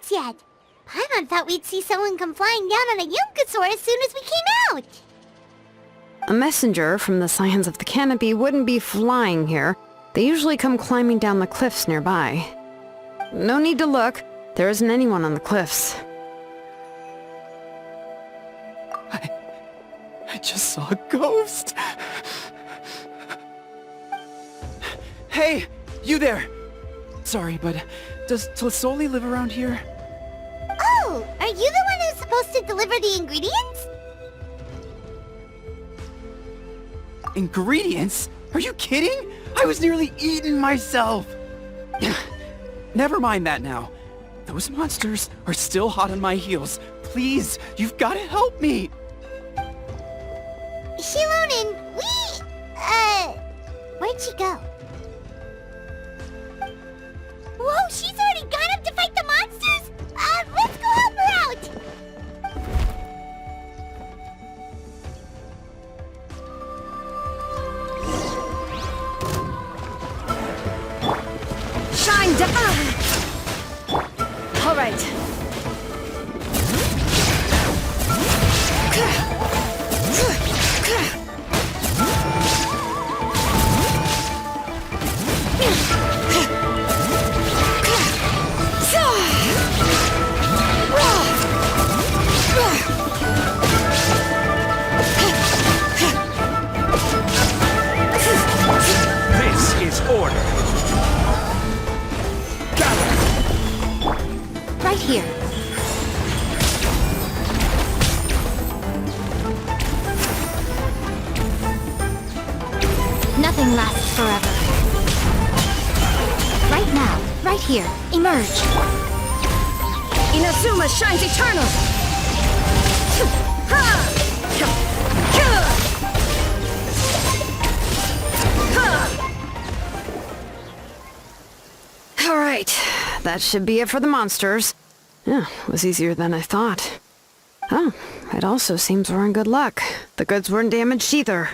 Yet. Paimon thought we'd see someone come flying down on a Yunkasaur as soon as we came out. A messenger from the Scions of the Canopy wouldn't be flying here. They usually come climbing down the cliffs nearby. No need to look. There isn't anyone on the cliffs. I just saw a ghost. Hey, you there! Sorry, but does Tlazolli live around here? Oh, are you the one who's supposed to deliver the ingredients? Ingredients? Are you kidding? I was nearly eaten myself! Never mind that now. Those monsters are still hot on my heels. Please, you've got to help me! Xilonen, where'd she go? Whoa, she's already gone up to fight the monsters? Let's go help her out! Shine down! All right. This is order. Gather. Right here. Nothing lasts forever. Right now, right here, emerge. Inazuma shines eternal! Alright, that should be it for the monsters. Yeah, it was easier than I thought. Oh, it also seems we're in good luck. The goods weren't damaged either.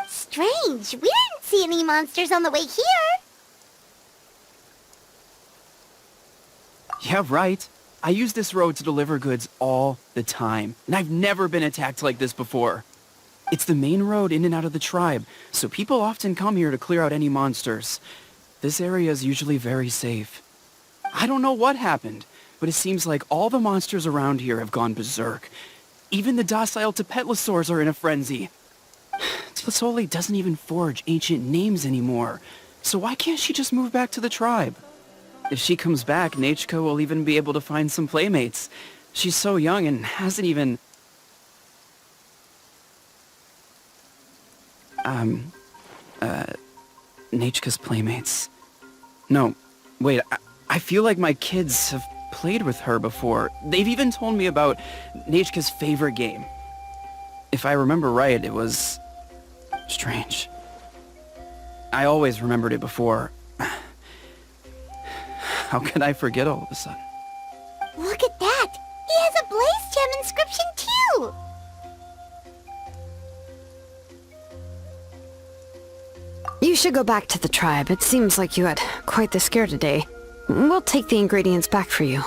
Strange, we didn't see any monsters on the way here. Yeah, right. I use this road to deliver goods all the time, and I've never been attacked like this before. It's the main road in and out of the tribe, so people often come here to clear out any monsters. This area is usually very safe. I don't know what happened, but it seems like all the monsters around here have gone berserk. Even the docile Tepetlosaurs are in a frenzy. Tlazolli doesn't even forge ancient names anymore, so why can't she just move back to the tribe? If she comes back, Nachka will even be able to find some playmates. She's so young and hasn't even... Nachka's playmates. No, wait, I feel like my kids have played with her before. They've even told me about Nachka's favorite game. If I remember right, it was... strange. I always remembered it before. How could I forget all of a sudden? Look at that! He has a Blaze Gem inscription too! You should go back to the tribe. It seems like you had quite the scare today. We'll take the ingredients back for you.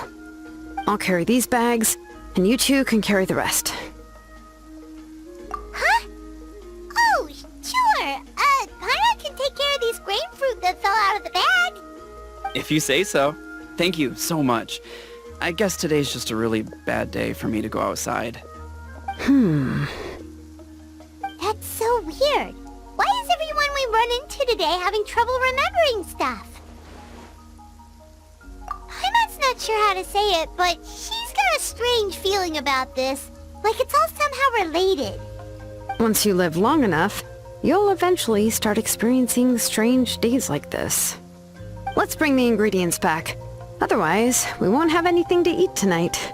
I'll carry these bags, and you two can carry the rest. Huh? Oh, sure. Pyra can take care of these grapefruit that fell out of the bag. If you say so. Thank you so much. I guess today's just a really bad day for me to go outside. That's so weird. Why is everyone we run into today having trouble remembering stuff? Paimon's not sure how to say it, but she's got a strange feeling about this. Like it's all somehow related. Once you live long enough, you'll eventually start experiencing strange days like this. Let's bring the ingredients back. Otherwise, we won't have anything to eat tonight.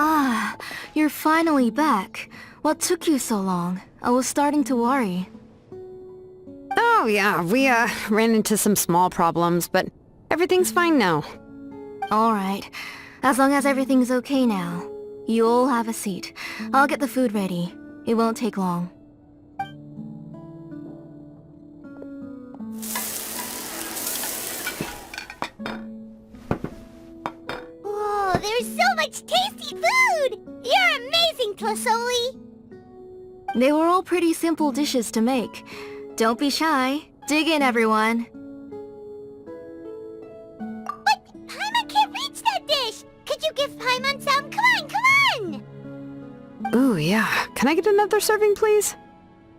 Ah, you're finally back. What took you so long? I was starting to worry. Oh yeah, we ran into some small problems, but everything's fine now. Alright, as long as everything's okay now. You all have a seat. I'll get the food ready. It won't take long. Whoa, there's so much tasty food! You're amazing, Tlazolli! They were all pretty simple dishes to make. Don't be shy. Dig in, everyone. But Paimon can't reach that dish! Could you give Paimon some? Come on, come on! Ooh, yeah. Can I get another serving, please?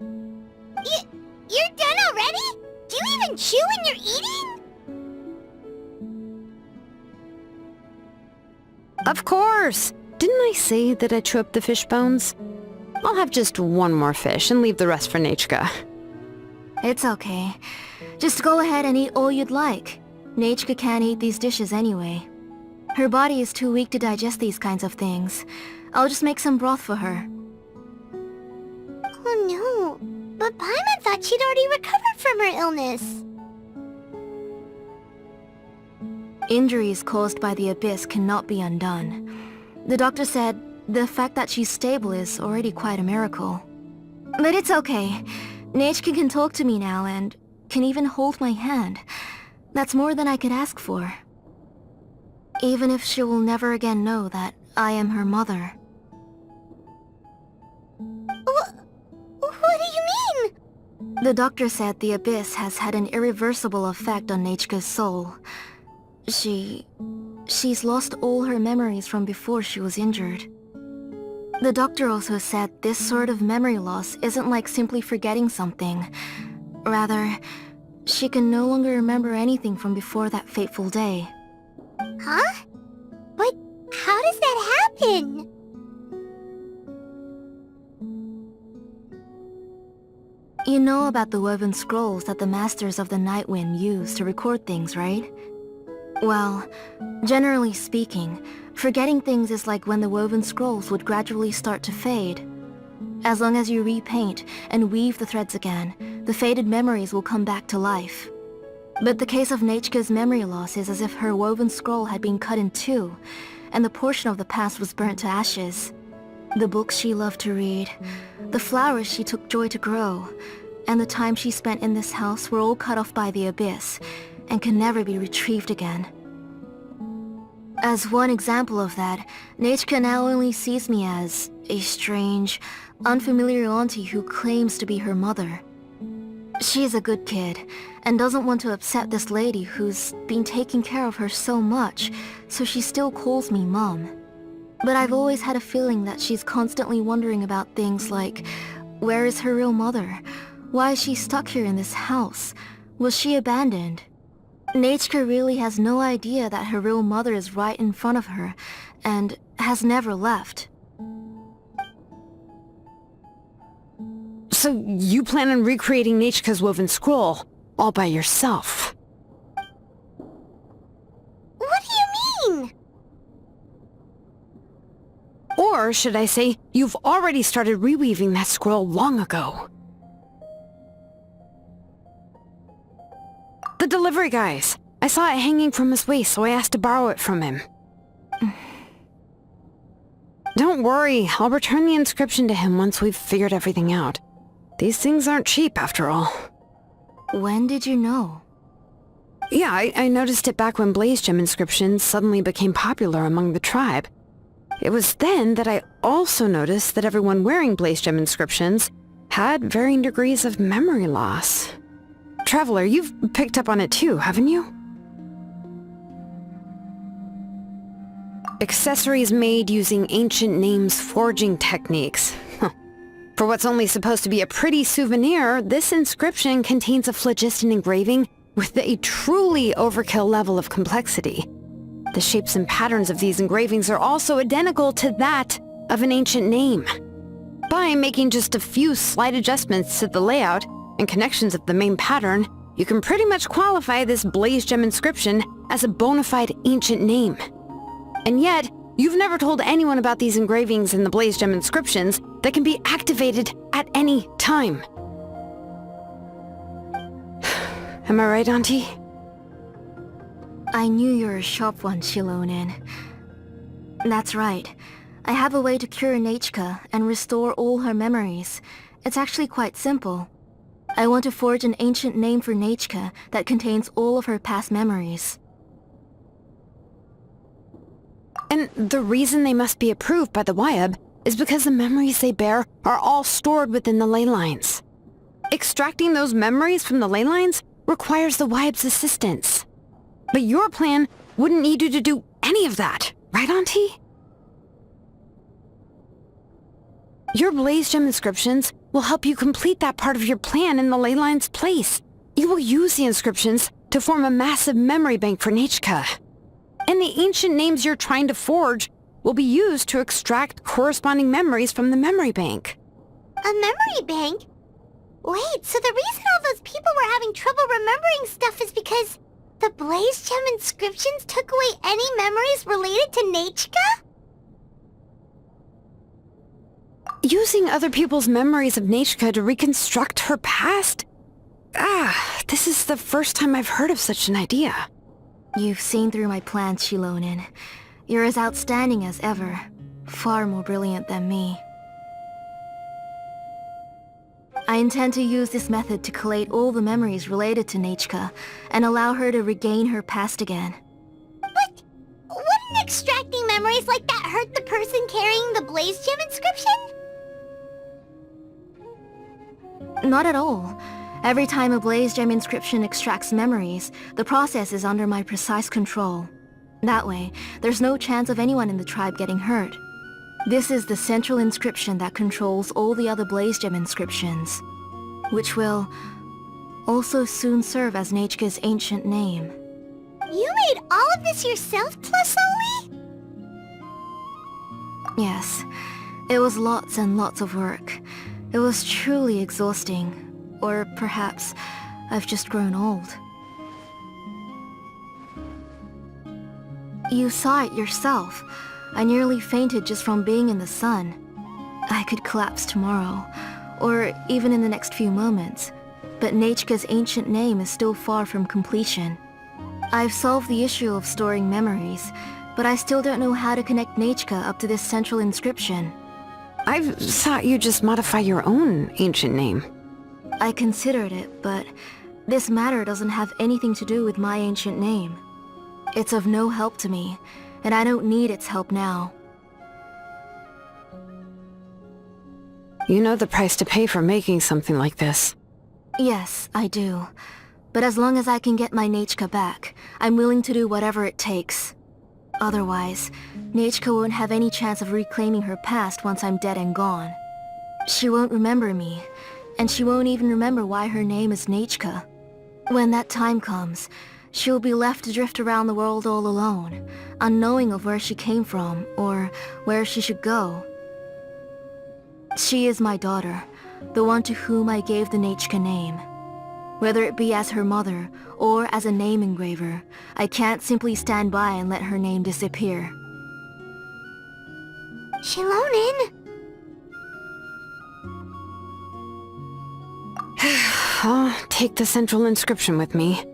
You're done already? Do you even chew when you're eating? Of course! Didn't I say that I chew up the fish bones? I'll have just one more fish and leave the rest for Nachka. It's okay. Just go ahead and eat all you'd like. Nachka can't eat these dishes anyway. Her body is too weak to digest these kinds of things. I'll just make some broth for her. Oh no, but Paimon thought she'd already recovered from her illness. Injuries caused by the abyss cannot be undone. The doctor said the fact that she's stable is already quite a miracle. But it's okay. Nachka can talk to me now and can even hold my hand. That's more than I could ask for. Even if she will never again know that I am her mother. What do you The doctor said the abyss has had an irreversible effect on Nechka's soul. She's lost all her memories from before she was injured. The doctor also said this sort of memory loss isn't like simply forgetting something. Rather, she can no longer remember anything from before that fateful day. Huh? But how does that happen? You know about the woven scrolls that the Masters of the Night Wind use to record things, right? Well, generally speaking, forgetting things is like when the woven scrolls would gradually start to fade. As long as you repaint and weave the threads again, the faded memories will come back to life. But the case of Nechka's memory loss is as if her woven scroll had been cut in two, and the portion of the past was burnt to ashes. The books she loved to read, the flowers she took joy to grow, and the time she spent in this house were all cut off by the abyss, and can never be retrieved again. As one example of that, Nechka now only sees me as a strange, unfamiliar auntie who claims to be her mother. She is a good kid, and doesn't want to upset this lady who's been taking care of her so much, so she still calls me Mom. But I've always had a feeling that she's constantly wondering about things like, where is her real mother? Why is she stuck here in this house? Was she abandoned? Nechka really has no idea that her real mother is right in front of her, and has never left. So you plan on recreating Nechka's woven scroll, all by yourself? What do you mean? Or should I say, you've already started reweaving that scroll long ago? The delivery guys. I saw it hanging from his waist, so I asked to borrow it from him. Don't worry, I'll return the inscription to him once we've figured everything out. These things aren't cheap, after all. When did you know? Yeah, I noticed it back when Blaze Gem inscriptions suddenly became popular among the tribe. It was then that I also noticed that everyone wearing Blaze Gem inscriptions had varying degrees of memory loss. Traveler, you've picked up on it too, haven't you? Accessories made using ancient names forging techniques. For what's only supposed to be a pretty souvenir, this inscription contains a phlogiston engraving with a truly overkill level of complexity. The shapes and patterns of these engravings are also identical to that of an ancient name. By making just a few slight adjustments to the layout and connections of the main pattern, you can pretty much qualify this Blaze Gem inscription as a bona fide ancient name. And yet, you've never told anyone about these engravings in the Blaze Gem inscriptions that can be activated at any time. Am I right, Auntie? I knew you were a sharp one, Xilonen. That's right. I have a way to cure Nechka and restore all her memories. It's actually quite simple. I want to forge an ancient name for Nechka that contains all of her past memories. And the reason they must be approved by the Wyab is because the memories they bear are all stored within the ley lines. Extracting those memories from the ley lines requires the Wyab's assistance. But your plan wouldn't need you to do any of that, right, Auntie? Your Blaze Gem inscriptions will help you complete that part of your plan in the ley line's place. You will use the inscriptions to form a massive memory bank for Nechka. And the ancient names you're trying to forge will be used to extract corresponding memories from the memory bank. A memory bank? Wait, so the reason all those people were having trouble remembering stuff is because the Blaze Gem inscriptions took away any memories related to Nechka? Using other people's memories of Nechka to reconstruct her past? This is the first time I've heard of such an idea. You've seen through my plans, Xilonen. You're as outstanding as ever. Far more brilliant than me. I intend to use this method to collate all the memories related to Nechka, and allow her to regain her past again. But wouldn't extracting memories like that hurt the person carrying the Blaze Gem inscription? Not at all. Every time a Blaze Gem inscription extracts memories, the process is under my precise control. That way, there's no chance of anyone in the tribe getting hurt. This is the central inscription that controls all the other Blaze Gem inscriptions, which will also soon serve as Nechka's ancient name. You made all of this yourself, Tlazolli? Yes, it was lots and lots of work. It was truly exhausting. Or perhaps I've just grown old. You saw it yourself. I nearly fainted just from being in the sun. I could collapse tomorrow, or even in the next few moments. But Nechka's ancient name is still far from completion. I've solved the issue of storing memories, but I still don't know how to connect Nechka up to this central inscription. I thought you'd just modify your own ancient name. I considered it, but this matter doesn't have anything to do with my ancient name. It's of no help to me, and I don't need its help now. You know the price to pay for making something like this. Yes, I do. But as long as I can get my Nechka back, I'm willing to do whatever it takes. Otherwise, Nechka won't have any chance of reclaiming her past once I'm dead and gone. She won't remember me, and she won't even remember why her name is Nechka. When that time comes, she'll be left to drift around the world all alone, unknowing of where she came from, or where she should go. She is my daughter, the one to whom I gave the Nechka name. Whether it be as her mother, or as a name engraver, I can't simply stand by and let her name disappear. Xilonen! I'll take the central inscription with me.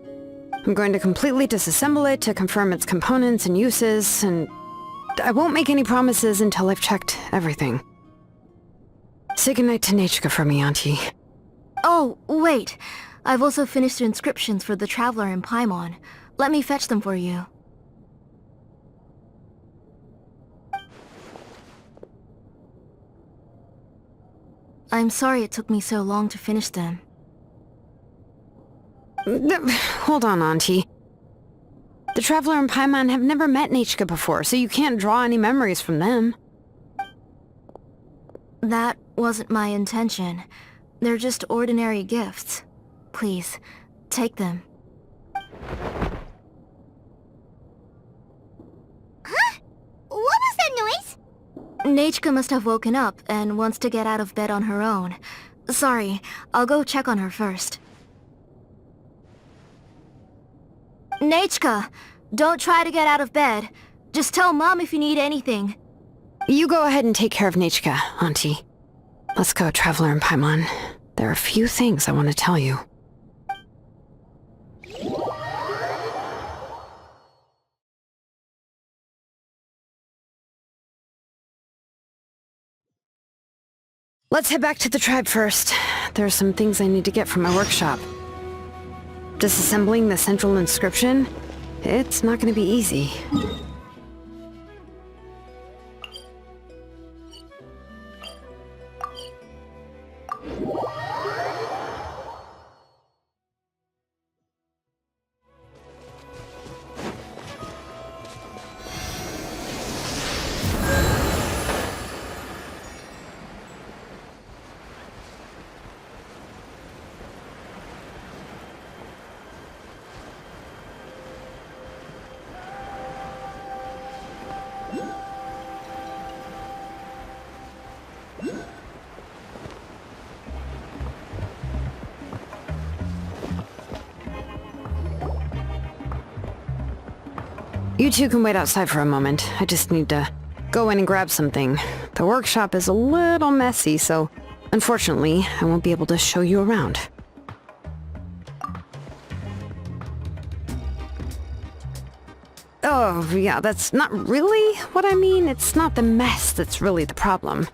I'm going to completely disassemble it to confirm its components and uses, and I won't make any promises until I've checked everything. Say goodnight to Nechka for me, Auntie. Oh, wait! I've also finished the inscriptions for the Traveler in Paimon. Let me fetch them for you. I'm sorry it took me so long to finish them. Hold on, Auntie. The Traveler and Paimon have never met Nechka before, so you can't draw any memories from them. That wasn't my intention. They're just ordinary gifts. Please, take them. Huh? What was that noise? Nechka must have woken up and wants to get out of bed on her own. Sorry, I'll go check on her first. Nechka! Don't try to get out of bed. Just tell Mom if you need anything. You go ahead and take care of Nechka, Auntie. Let's go, Traveler and Paimon. There are a few things I want to tell you. Let's head back to the tribe first. There are some things I need to get from my workshop. Disassembling the central inscription? It's not going to be easy. You two can wait outside for a moment. I just need to go in and grab something. The workshop is a little messy, so unfortunately, I won't be able to show you around. Oh, yeah, that's not really what I mean. It's not the mess that's really the problem.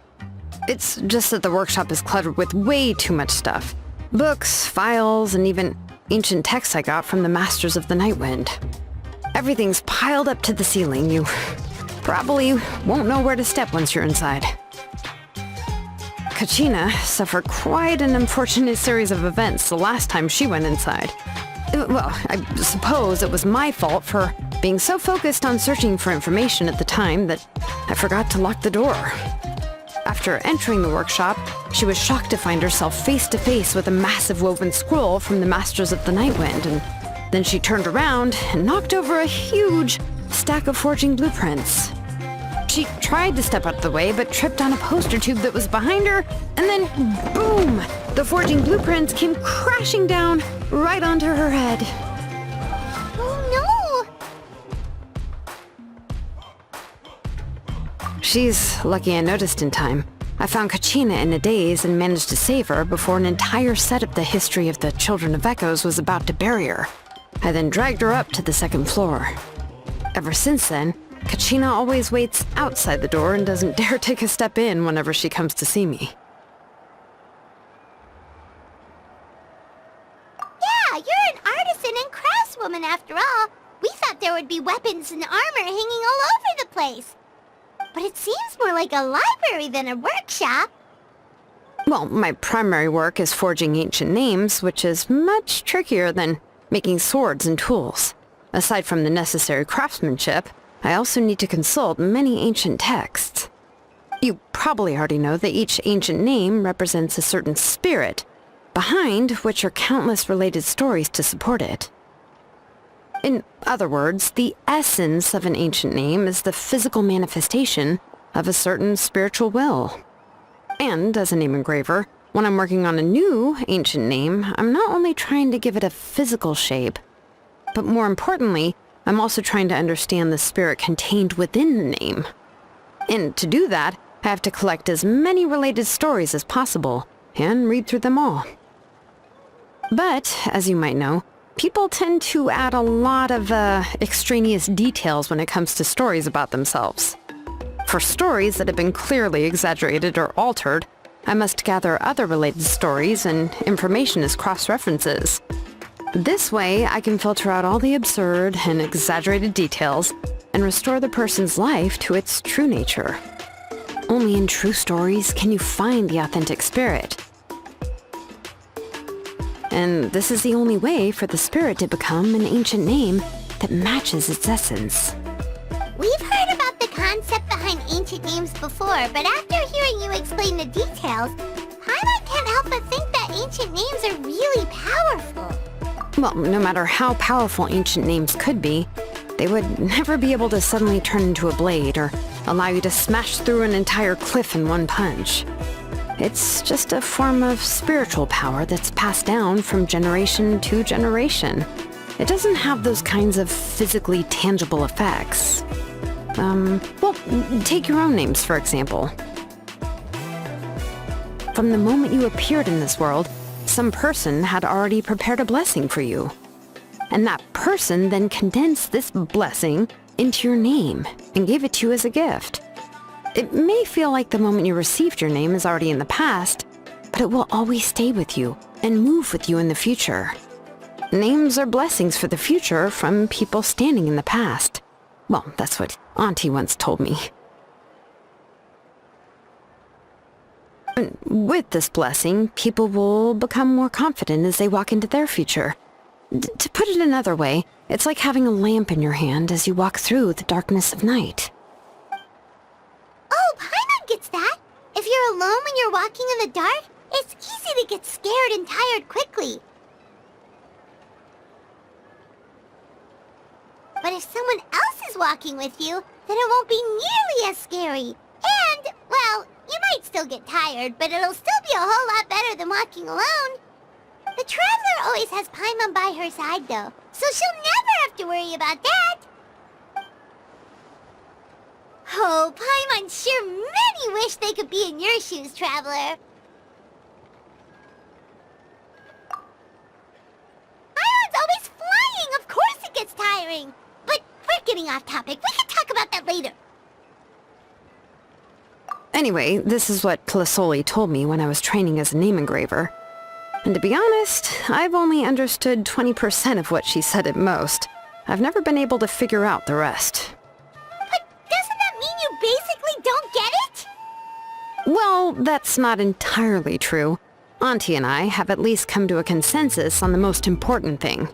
It's just that the workshop is cluttered with way too much stuff. Books, files, and even ancient texts I got from the Masters of the Nightwind. Everything's piled up to the ceiling. You probably won't know where to step once you're inside. Kachina suffered quite an unfortunate series of events the last time she went inside. Well, I suppose it was my fault for being so focused on searching for information at the time that I forgot to lock the door. After entering the workshop, she was shocked to find herself face to face with a massive woven scroll from the Masters of the Nightwind, and then she turned around and knocked over a huge stack of forging blueprints. She tried to step out of the way, but tripped on a poster tube that was behind her, and then boom! The forging blueprints came crashing down right onto her head. Oh no! She's lucky I noticed in time. I found Kachina in a daze and managed to save her before an entire set of the history of the Children of Echoes was about to bury her. I then dragged her up to the second floor. Ever since then, Kachina always waits outside the door and doesn't dare take a step in whenever she comes to see me. Yeah, you're an artisan and craftswoman after all. We thought there would be weapons and armor hanging all over the place. But it seems more like a library than a workshop. Well, my primary work is forging ancient names, which is much trickier than making swords and tools. Aside from the necessary craftsmanship, I also need to consult many ancient texts. You probably already know that each ancient name represents a certain spirit, behind which are countless related stories to support it. In other words, the essence of an ancient name is the physical manifestation of a certain spiritual will. And as a name engraver, when I'm working on a new ancient name, I'm not only trying to give it a physical shape, but more importantly, I'm also trying to understand the spirit contained within the name. And to do that, I have to collect as many related stories as possible and read through them all. But, as you might know, people tend to add a lot of extraneous details when it comes to stories about themselves. For stories that have been clearly exaggerated or altered, I must gather other related stories and information as cross-references. This way, I can filter out all the absurd and exaggerated details and restore the person's life to its true nature. Only in true stories can you find the authentic spirit. And this is the only way for the spirit to become an ancient name that matches its essence. We've heard about the concept behind ancient names before, but after hearing you explain the details, Paimon can't help but think that ancient names are really powerful. Well, no matter how powerful ancient names could be, they would never be able to suddenly turn into a blade or allow you to smash through an entire cliff in one punch. It's just a form of spiritual power that's passed down from generation to generation. It doesn't have those kinds of physically tangible effects. Well, take your own names, for example. From the moment you appeared in this world, some person had already prepared a blessing for you. And that person then condensed this blessing into your name and gave it to you as a gift. It may feel like the moment you received your name is already in the past, but it will always stay with you and move with you in the future. Names are blessings for the future from people standing in the past. Well, that's what Auntie once told me. And with this blessing, people will become more confident as they walk into their future. To put it another way, it's like having a lamp in your hand as you walk through the darkness of night. Oh, Paimon gets that. If you're alone when you're walking in the dark, it's easy to get scared and tired quickly. But if someone else is walking with you, then it won't be nearly as scary. And, well, you might still get tired, but it'll still be a whole lot better than walking alone. The Traveler always has Paimon by her side, though, so she'll never have to worry about that. Oh, Paimon sure many wish they could be in your shoes, Traveler. Paimon's always flying, of course it gets tiring. But we're getting off topic. We can talk about that later. Anyway, this is what Tlazolli told me when I was training as a name engraver. And to be honest, I've only understood 20% of what she said at most. I've never been able to figure out the rest. But doesn't that mean you basically don't get it? Well, that's not entirely true. Auntie and I have at least come to a consensus on the most important thing.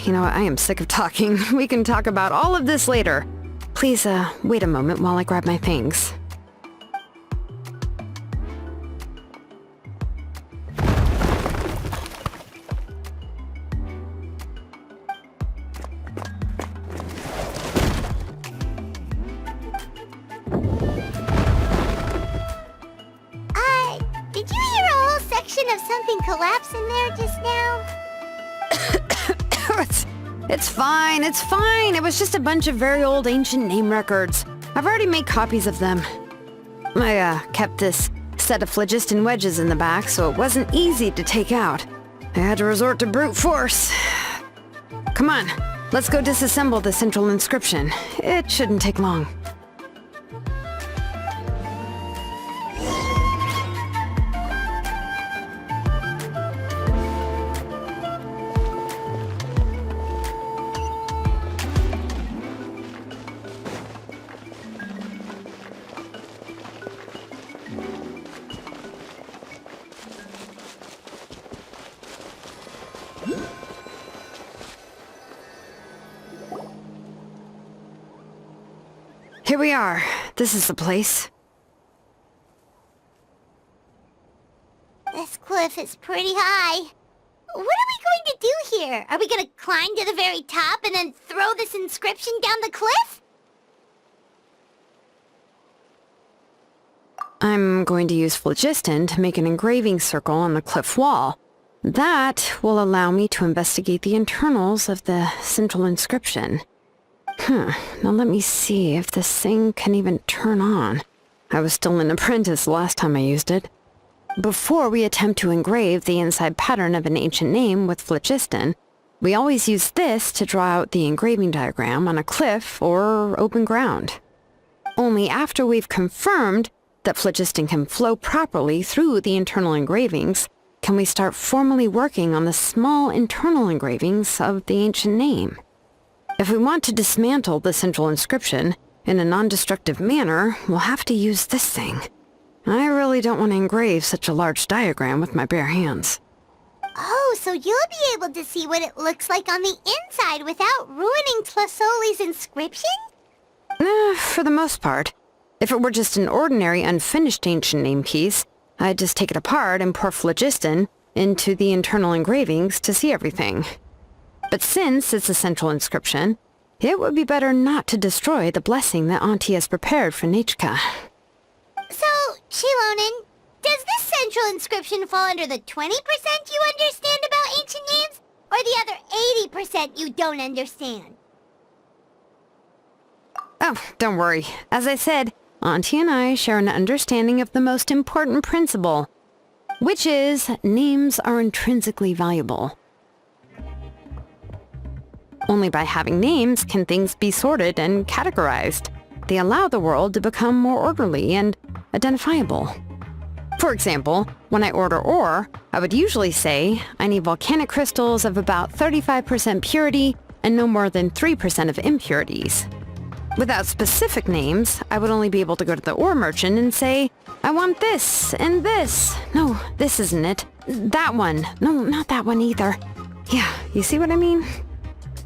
You know what? I am sick of talking. We can talk about all of this later. Please, wait a moment while I grab my things. Did you hear a whole section of something collapse in there just now? It's fine, it's fine. It was just a bunch of very old ancient name records. I've already made copies of them. I, kept this set of phlogiston wedges in the back, so it wasn't easy to take out. I had to resort to brute force. Come on, let's go disassemble the central inscription. It shouldn't take long. Here we are. This is the place. This cliff is pretty high. What are we going to do here? Are we going to climb to the very top and then throw this inscription down the cliff? I'm going to use phlogiston to make an engraving circle on the cliff wall. That will allow me to investigate the internals of the central inscription. Now let me see if this thing can even turn on. I was still an apprentice last time I used it. Before we attempt to engrave the inside pattern of an ancient name with phlogiston, we always use this to draw out the engraving diagram on a cliff or open ground. Only after we've confirmed that phlogiston can flow properly through the internal engravings can we start formally working on the small internal engravings of the ancient name. If we want to dismantle the central inscription in a non-destructive manner, we'll have to use this thing. I really don't want to engrave such a large diagram with my bare hands. Oh, so you'll be able to see what it looks like on the inside without ruining Tlazolli's inscription? For the most part. If it were just an ordinary unfinished ancient name piece, I'd just take it apart and pour phlogiston into the internal engravings to see everything. But since it's a central inscription, it would be better not to destroy the blessing that Auntie has prepared for Nechka. So, Xilonen, does this central inscription fall under the 20% you understand about ancient names, or the other 80% you don't understand? Oh, don't worry. As I said, Auntie and I share an understanding of the most important principle, which is names are intrinsically valuable. Only by having names can things be sorted and categorized. They allow the world to become more orderly and identifiable. For example, when I order ore, I would usually say I need volcanic crystals of about 35% purity and no more than 3% of impurities. Without specific names, I would only be able to go to the ore merchant and say, I want this and this. No, this isn't it. That one. No, not that one either. Yeah, you see what I mean?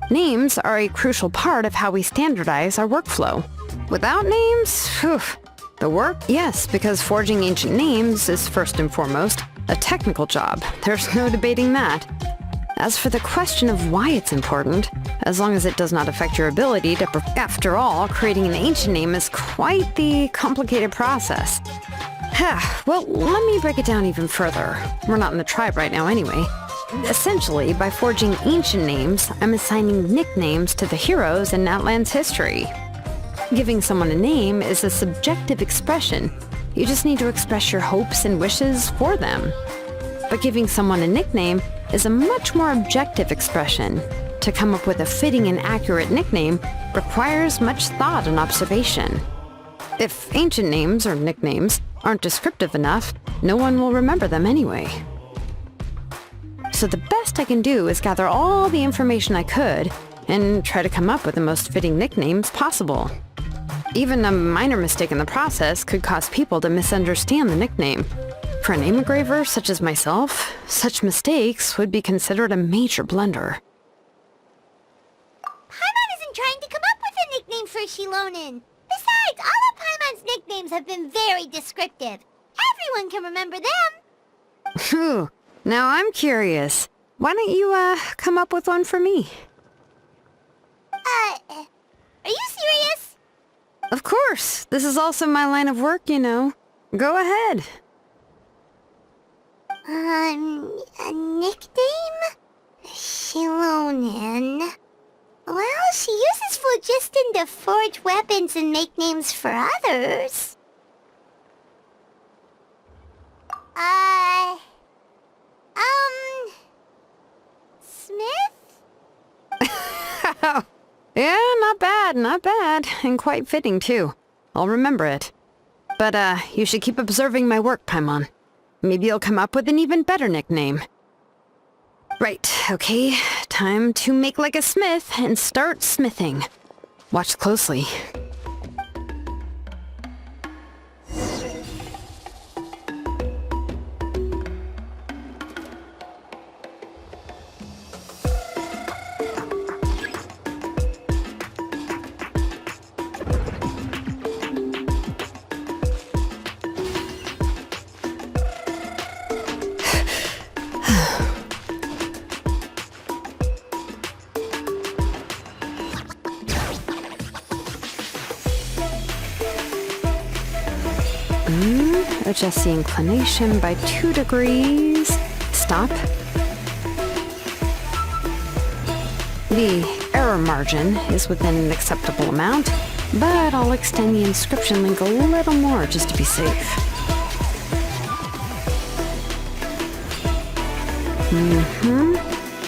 Names are a crucial part of how we standardize our workflow. Without names, the work, yes, because forging ancient names is first and foremost a technical job. There's no debating that. As for the question of why it's important, as long as it does not affect your ability to after all, creating an ancient name is quite the complicated process. Well, let me break it down even further. We're not in the tribe right now anyway. Essentially, by forging ancient names, I'm assigning nicknames to the heroes in Natlan's history. Giving someone a name is a subjective expression. You just need to express your hopes and wishes for them. But giving someone a nickname is a much more objective expression. To come up with a fitting and accurate nickname requires much thought and observation. If ancient names or nicknames aren't descriptive enough, no one will remember them anyway. So the best I can do is gather all the information I could and try to come up with the most fitting nicknames possible. Even a minor mistake in the process could cause people to misunderstand the nickname. For a name engraver such as myself, such mistakes would be considered a major blunder. Paimon isn't trying to come up with a nickname for Xilonen. Besides, all of Paimon's nicknames have been very descriptive. Everyone can remember them. Phew. Now I'm curious. Why don't you, come up with one for me? Are you serious? Of course. This is also my line of work, you know. Go ahead. A nickname? Xilonen. Well, she uses phlogiston to forge weapons and make names for others. Smith? Yeah, not bad, and quite fitting too. I'll remember it. But, you should keep observing my work, Paimon. Maybe you'll come up with an even better nickname. Right, okay. Time to make like a smith and start smithing. Watch closely. Adjust the inclination by 2 degrees. Stop. The error margin is within an acceptable amount, but I'll extend the inscription link a little more just to be safe.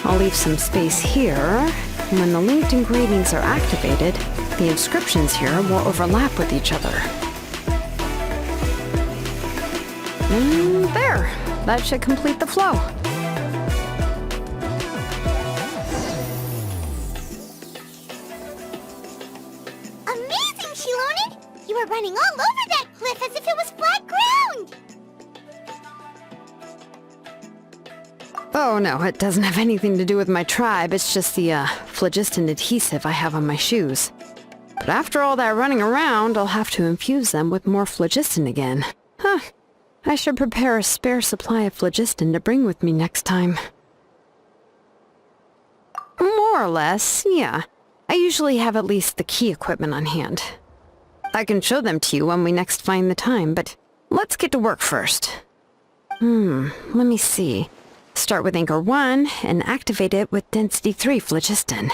I'll leave some space here. When the linked engravings are activated, the inscriptions here will overlap with each other. There! That should complete the flow. Amazing, Xilonen! You were running all over that cliff as if it was flat ground! Oh no, it doesn't have anything to do with my tribe. It's just the, phlogiston adhesive I have on my shoes. But after all that running around, I'll have to infuse them with more phlogiston again. Huh. I should prepare a spare supply of phlogiston to bring with me next time. More or less, yeah. I usually have at least the key equipment on hand. I can show them to you when we next find the time, but let's get to work first. Let me see. Start with anchor 1 and activate it with density 3 phlogiston.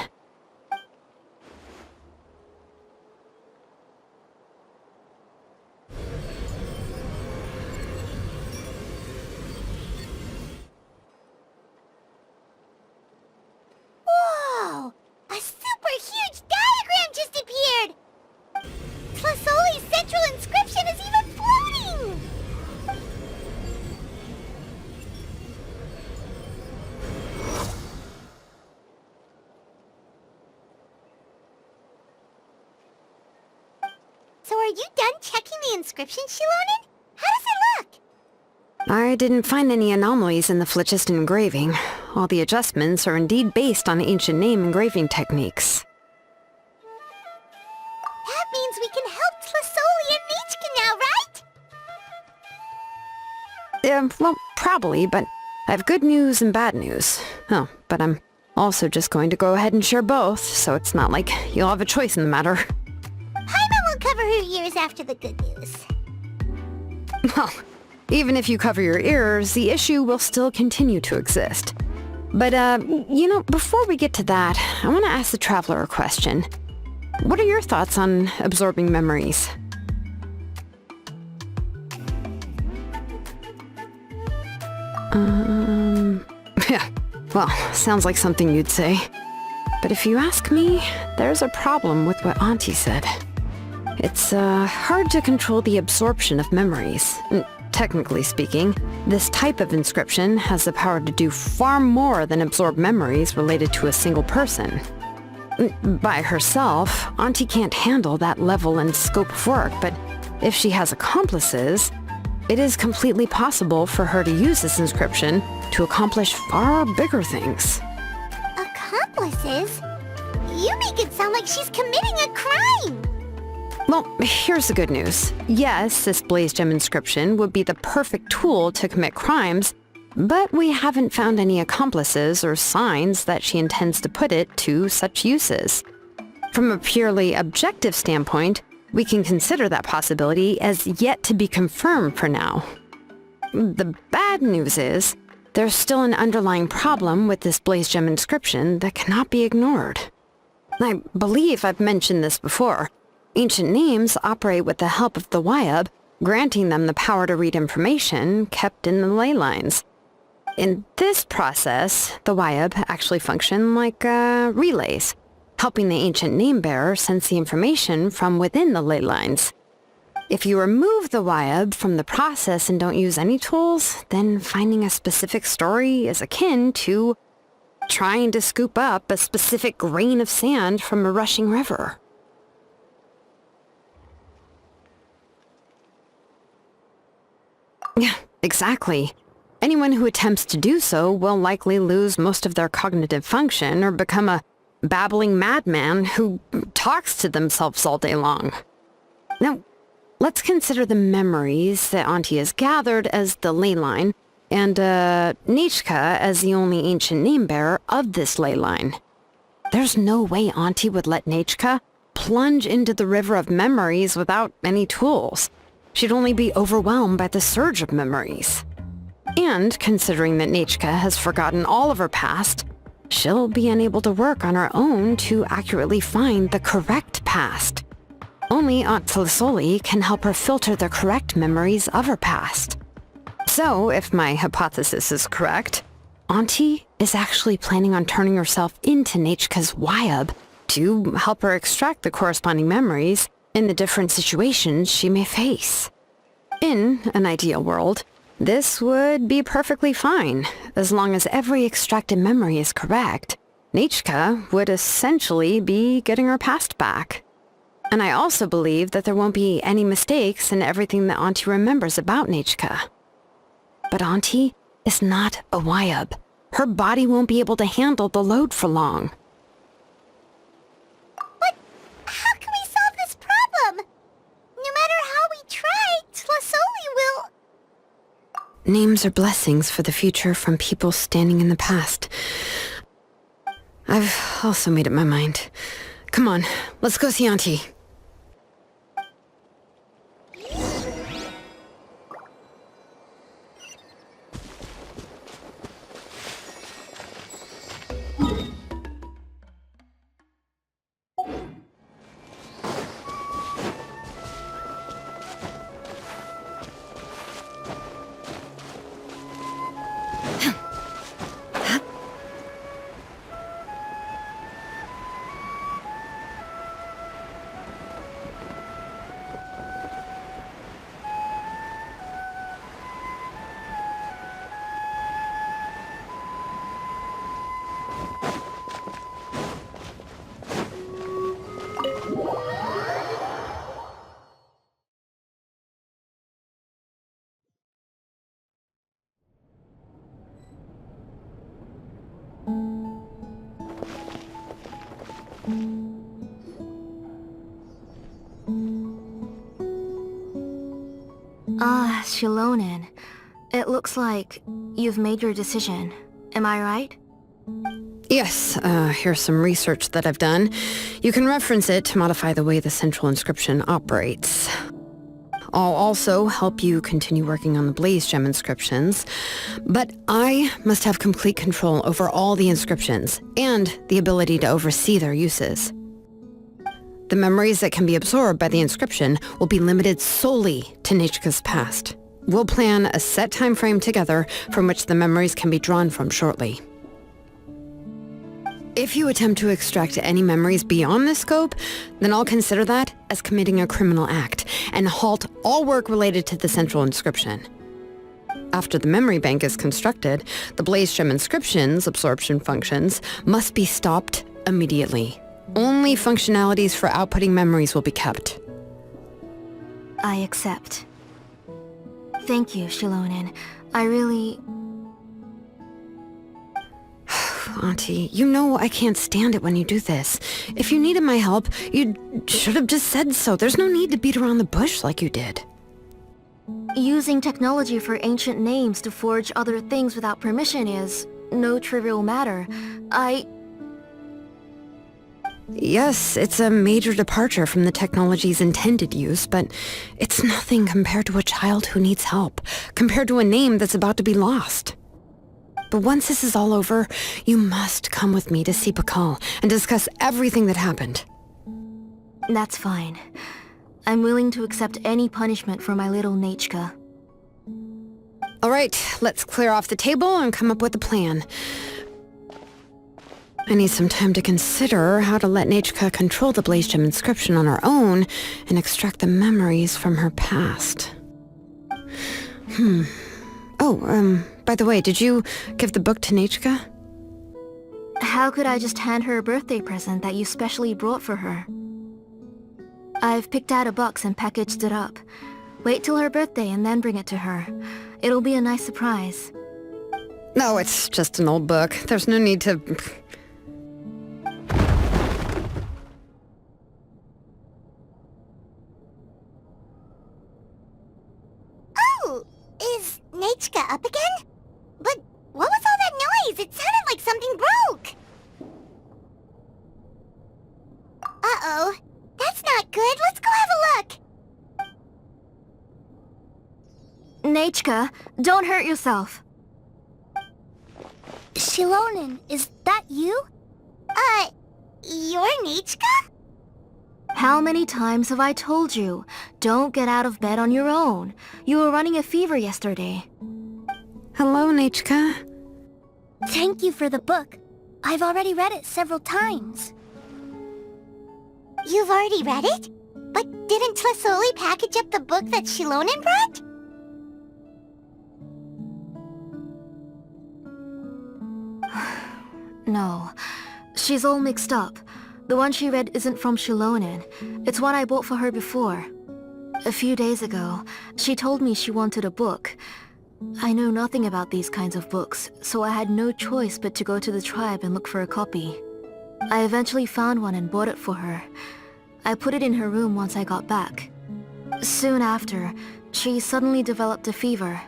Whoa! A super huge diagram just appeared! Tlazolli's central inscription is even floating! So are you done checking the inscription, Xilonen? How does it look? I didn't find any anomalies in the phlogiston engraving. All the adjustments are indeed based on ancient name engraving techniques. That means we can help Tlazolli and Nichka now, right? Well, probably, but I have good news and bad news. Oh, but I'm also just going to go ahead and share both, so it's not like you'll have a choice in the matter. Paimon will cover her ears after the good news. Well, even if you cover your ears, the issue will still continue to exist. But, you know, before we get to that, I want to ask the Traveler a question. What are your thoughts on absorbing memories? Yeah, well, sounds like something you'd say. But if you ask me, there's a problem with what Auntie said. It's, hard to control the absorption of memories. Technically speaking, this type of inscription has the power to do far more than absorb memories related to a single person. By herself, Auntie can't handle that level and scope of work, but if she has accomplices, it is completely possible for her to use this inscription to accomplish far bigger things. Accomplices? You make it sound like she's committing a crime! Well, here's the good news. Yes, this blaze gem inscription would be the perfect tool to commit crimes, but we haven't found any accomplices or signs that she intends to put it to such uses. From a purely objective standpoint, we can consider that possibility as yet to be confirmed for now. The bad news is, there's still an underlying problem with this blaze gem inscription that cannot be ignored. I believe I've mentioned this before. Ancient names operate with the help of the Wyab, granting them the power to read information kept in the ley lines. In this process, the Wyab actually function like relays, helping the ancient name-bearer sense the information from within the ley lines. If you remove the Wyab from the process and don't use any tools, then finding a specific story is akin to trying to scoop up a specific grain of sand from a rushing river. Yeah, exactly. Anyone who attempts to do so will likely lose most of their cognitive function or become a babbling madman who talks to themselves all day long. Now, let's consider the memories that Auntie has gathered as the ley line, and Nechka as the only ancient name-bearer of this ley line. There's no way Auntie would let Nechka plunge into the river of memories without any tools. She'd only be overwhelmed by the surge of memories. And considering that Nechka has forgotten all of her past, she'll be unable to work on her own to accurately find the correct past. Only Aunt Tlazolli can help her filter the correct memories of her past. So, if my hypothesis is correct, Auntie is actually planning on turning herself into Nechka's Wyab to help her extract the corresponding memories in the different situations she may face. In an ideal world, this would be perfectly fine, as long as every extracted memory is correct. Nechka would essentially be getting her past back. And I also believe that there won't be any mistakes in everything that Auntie remembers about Nechka. But Auntie is not a Wyab. Her body won't be able to handle the load for long. But how can we solve this problem? No matter how we try, Tlazolli will... Names are blessings for the future from people standing in the past. I've also made up my mind. Come on, let's go see Auntie. Xilonen. It looks like you've made your decision. Am I right? Yes, here's some research that I've done. You can reference it to modify the way the central inscription operates. I'll also help you continue working on the blaze gem inscriptions, but I must have complete control over all the inscriptions and the ability to oversee their uses. The memories that can be absorbed by the inscription will be limited solely to Nechka's past. We'll plan a set time frame together from which the memories can be drawn from shortly. If you attempt to extract any memories beyond this scope, then I'll consider that as committing a criminal act and halt all work related to the central inscription. After the memory bank is constructed, the blaze gem inscription's absorption functions must be stopped immediately. Only functionalities for outputting memories will be kept. I accept. Thank you, Xilonen. I really... Auntie, you know I can't stand it when you do this. If you needed my help, you should have just said so. There's no need to beat around the bush like you did. Using technology for ancient names to forge other things without permission is no trivial matter. Yes, it's a major departure from the technology's intended use, but it's nothing compared to a child who needs help, compared to a name that's about to be lost. But once this is all over, you must come with me to see Pakal and discuss everything that happened. That's fine. I'm willing to accept any punishment for my little Nechka. All right, let's clear off the table and come up with a plan. I need some time to consider how to let Nechka control the Blaze Gem inscription on her own and extract the memories from her past. By the way, did you give the book to Nechka? How could I just hand her a birthday present that you specially brought for her? I've picked out a box and packaged it up. Wait till her birthday and then bring it to her. It'll be a nice surprise. No, it's just an old book. There's no need to... Oh! Is Nechka up again? But what was all that noise? It sounded like something broke! Uh-oh. That's not good. Let's go have a look. Nechka, don't hurt yourself. Xilonen, is that you? You're Nechka? How many times have I told you? Don't get out of bed on your own. You were running a fever yesterday. Hello, Nechka. Thank you for the book. I've already read it several times. You've already read it? But didn't Tlazolli package up the book that Xilonen brought? No. She's all mixed up. The one she read isn't from Xilonen. It's one I bought for her before. A few days ago, she told me she wanted a book. I know nothing about these kinds of books, so I had no choice but to go to the tribe and look for a copy. I eventually found one and bought it for her. I put it in her room once I got back. Soon after, she suddenly developed a fever.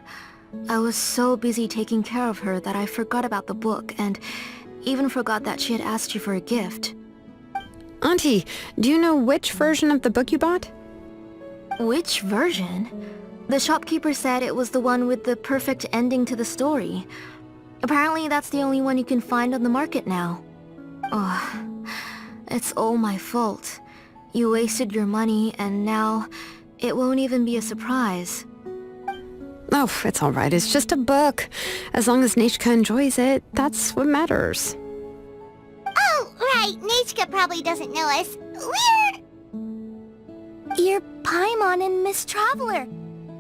I was so busy taking care of her that I forgot about the book and even forgot that she had asked you for a gift. Auntie, do you know which version of the book you bought? Which version? The shopkeeper said it was the one with the perfect ending to the story. Apparently that's the only one you can find on the market now. Oh, it's all my fault. You wasted your money and now it won't even be a surprise. Oh, it's all right. It's just a book. As long as Nechka enjoys it, that's what matters. Oh, right. Nechka probably doesn't know us. You're Paimon and Miss Traveler.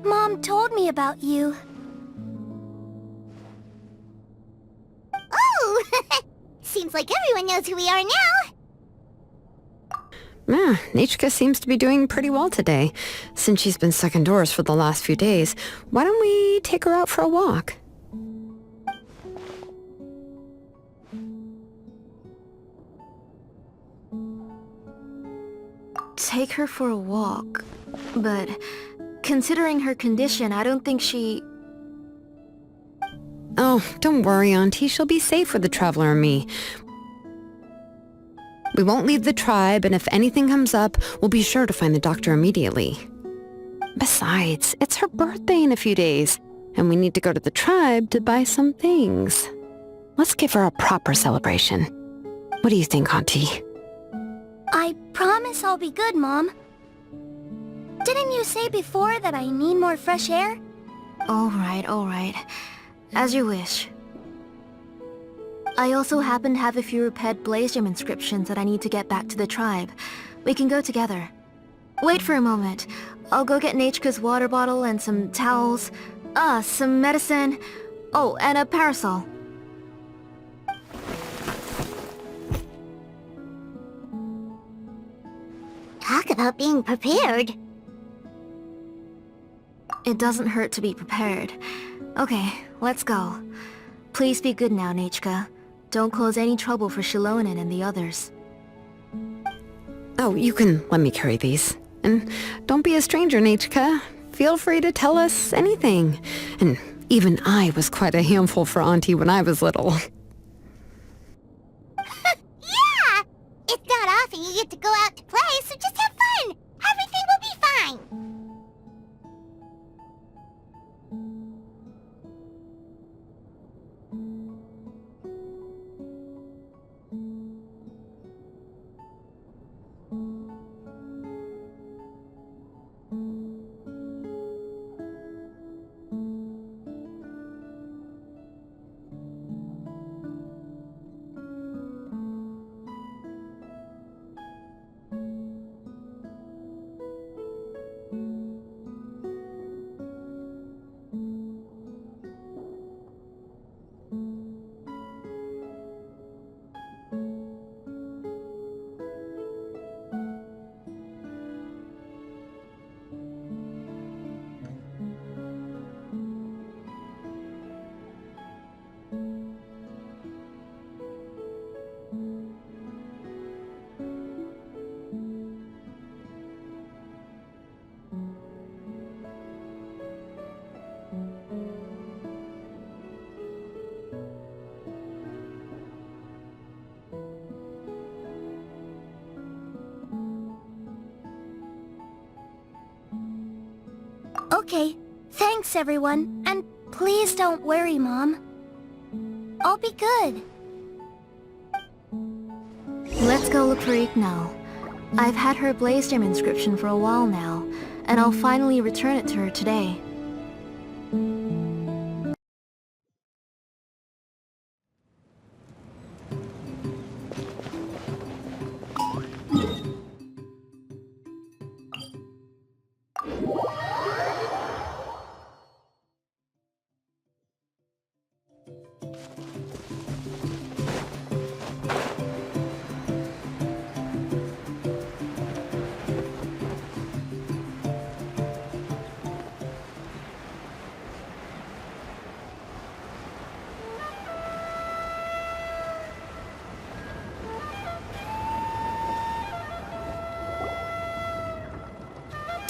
Mom told me about you. Oh! Seems like everyone knows who we are now. Yeah, Nechka seems to be doing pretty well today. Since she's been stuck indoors for the last few days, why don't we take her out for a walk? Take her for a walk. But considering her condition, I don't think she... Oh, don't worry, Auntie. She'll be safe with the Traveler and me. We won't leave the tribe, and if anything comes up, we'll be sure to find the doctor immediately. Besides, it's her birthday in a few days, and we need to go to the tribe to buy some things. Let's give her a proper celebration. What do you think, Auntie? I promise I'll be good, Mom. Didn't you say before that I need more fresh air? All right. As you wish. I also happen to have a few repaired Blaze Gem inscriptions that I need to get back to the tribe. We can go together. Wait for a moment. I'll go get Nechka's water bottle and some towels. Some medicine. Oh, and a parasol. about being prepared. It doesn't hurt to be prepared. Okay, let's go. Please be good now, Nechka. Don't cause any trouble for Xilonen and the others. Oh, you can let me carry these. And don't be a stranger, Nechka. Feel free to tell us anything. And even I was quite a handful for Auntie when I was little. Yeah! It's not often you get to go out to play, so just have fun! Everything will be fine! Okay, thanks everyone, and please don't worry, Mom. I'll be good. Let's go look for Ignal. I've had her Blaze Gem inscription for a while now, and I'll finally return it to her today.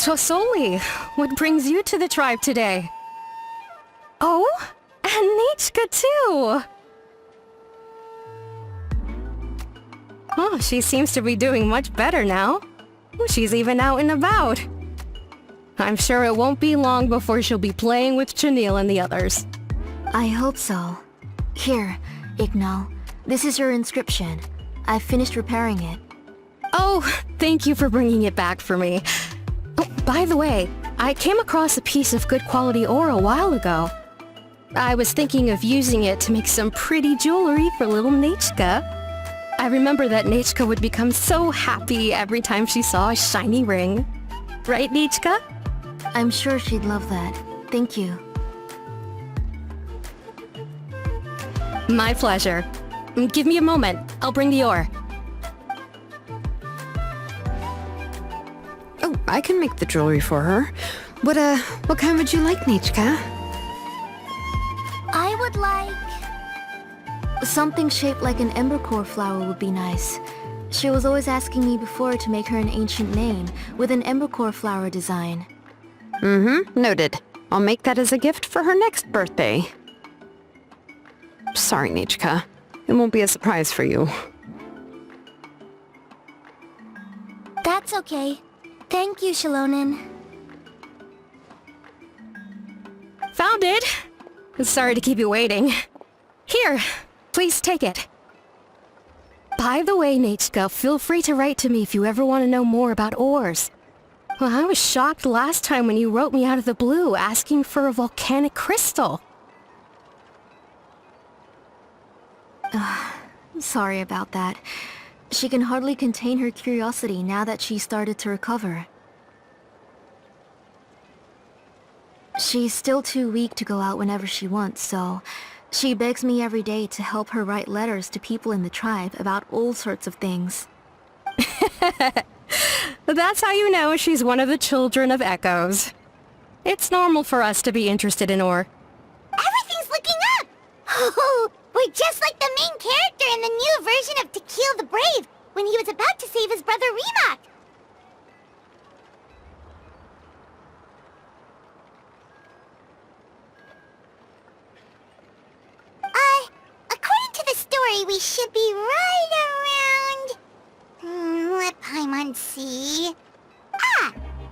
Tlazolli, what brings you to the tribe today? Oh, and Nechka too! Oh, she seems to be doing much better now. She's even out and about. I'm sure it won't be long before she'll be playing with Chanil and the others. I hope so. Here, Ignal. This is your inscription. I've finished repairing it. Oh, thank you for bringing it back for me. Oh, by the way, I came across a piece of good quality ore a while ago. I was thinking of using it to make some pretty jewelry for little Nechka. I remember that Nechka would become so happy every time she saw a shiny ring. Right, Nechka? I'm sure she'd love that. Thank you. My pleasure. Give me a moment. I'll bring the ore. Oh, I can make the jewelry for her. What kind would you like, Nechka? I would like... Something shaped like an embercore flower would be nice. She was always asking me before to make her an ancient name with an embercore flower design. Mm-hmm, noted. I'll make that as a gift for her next birthday. Sorry, Nechka. It won't be a surprise for you. That's okay. Thank you, Xilonen. Found it! Sorry to keep you waiting. Here, please take it. By the way, Nechka, feel free to write to me if you ever want to know more about ores. Well, I was shocked last time when you wrote me out of the blue asking for a volcanic crystal. Sorry about that. She can hardly contain her curiosity now that she's started to recover. She's still too weak to go out whenever she wants, so she begs me every day to help her write letters to people in the tribe about all sorts of things. That's how you know she's one of the children of echoes. It's normal for us to be interested in ore. Everything's looking up! Oh, we're just like the main character in the new version of To Kill the Brave, when he was about to save his brother Rimac. According to the story, we should be right around... let Paimon see...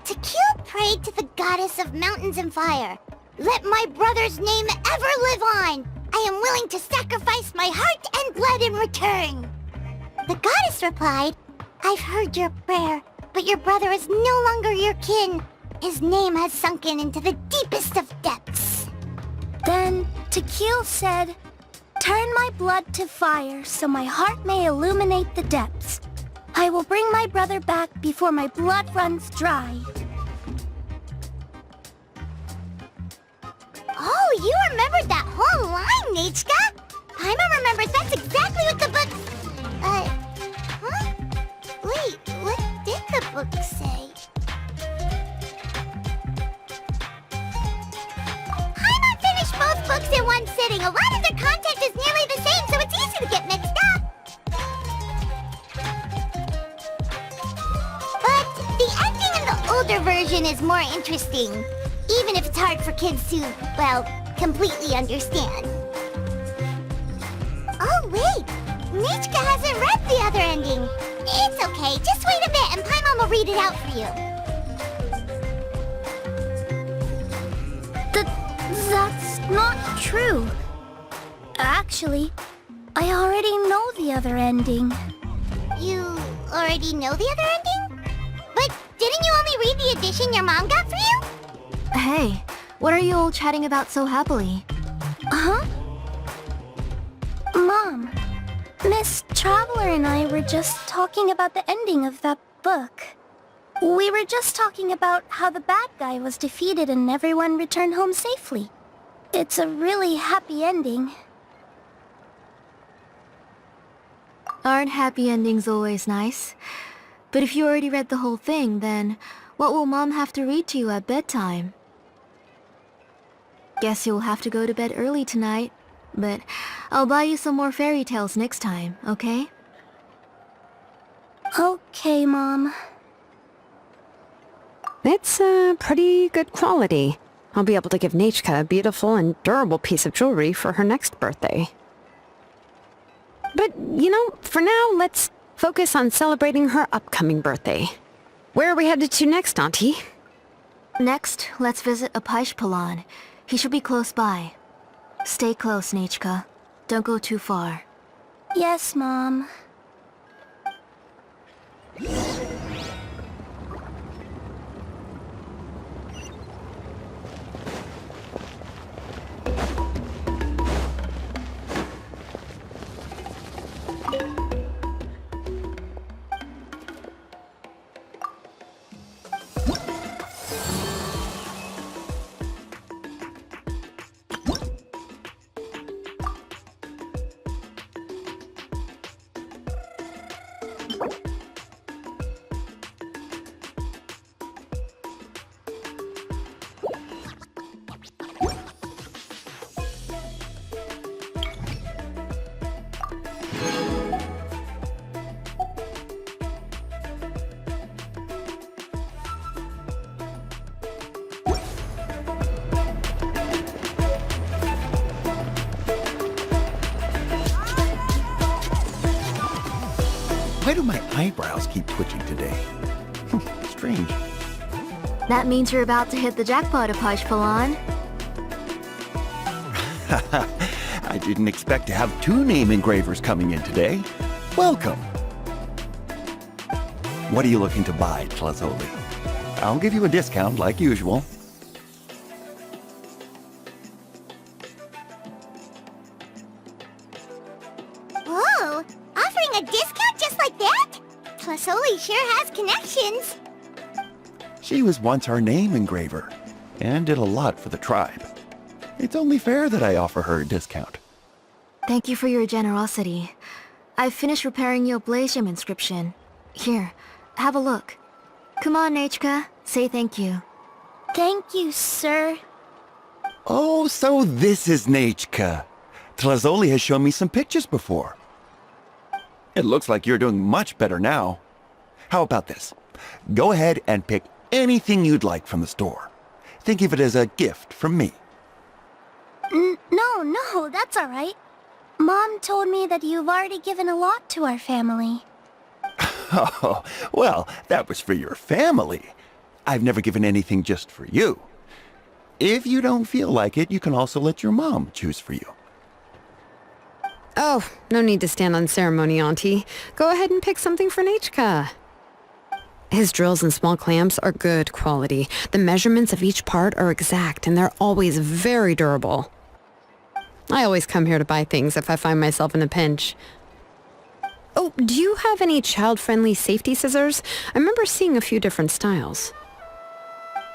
To Kill prayed to the goddess of mountains and fire. Let my brother's name ever live on! I am willing to sacrifice my heart and blood in return! The goddess replied, I've heard your prayer, but your brother is no longer your kin. His name has sunken into the deepest of depths. Then Tequil said, turn my blood to fire so my heart may illuminate the depths. I will bring my brother back before my blood runs dry. Oh, you remembered that whole line, Nechka! Paimon remembers that's exactly what the book... huh? Wait, what did the book say? Paimon finished both books in one sitting. A lot of their content is nearly the same, so it's easy to get mixed up. But the ending in the older version is more interesting, even if it's hard for kids to, well, completely understand. Oh, wait! Nichka hasn't read the other ending. It's okay, just wait a bit and Paimon will read it out for you. That's not true. Actually, I already know the other ending. You already know the other ending? But didn't you only read the edition your mom got for you? Hey, what are you all chatting about so happily? Huh? Mom, Miss Traveler and I were just talking about the ending of that book. We were just talking about how the bad guy was defeated and everyone returned home safely. It's a really happy ending. Aren't happy endings always nice? But if you already read the whole thing, then what will Mom have to read to you at bedtime? Guess you'll have to go to bed early tonight. But I'll buy you some more fairy tales next time, okay? Okay, Mom. It's pretty good quality. I'll be able to give Nechka a beautiful and durable piece of jewelry for her next birthday. But, you know, for now, let's focus on celebrating her upcoming birthday. Where are we headed to next, Auntie? Next, let's visit Apaish. He should be close by. Stay close, Nechka. Don't go too far. Yes, Mom. Why do my eyebrows keep twitching today? Strange. That means you're about to hit the jackpot, Apaish. I didn't expect to have 2 name engravers coming in today. Welcome. What are you looking to buy, Tlazolli? I'll give you a discount like usual. Whoa! Offering a discount just like that? Tlazolli sure has connections. She was once our name engraver, and did a lot for the tribe. It's only fair that I offer her a discount. Thank you for your generosity. I've finished repairing your Blaze Gem inscription. Here, have a look. Come on, Nechka, say thank you. Thank you, sir. Oh, so this is Nechka. Tlazolli has shown me some pictures before. It looks like you're doing much better now. How about this? Go ahead and pick anything you'd like from the store. Think of it as a gift from me. No, that's all right. Mom told me that you've already given a lot to our family. Oh, well, that was for your family. I've never given anything just for you. If you don't feel like it, you can also let your mom choose for you. Oh, no need to stand on ceremony, Auntie. Go ahead and pick something for Nechka. His drills and small clamps are good quality. The measurements of each part are exact, and they're always very durable. I always come here to buy things if I find myself in a pinch. Oh, do you have any child-friendly safety scissors? I remember seeing a few different styles.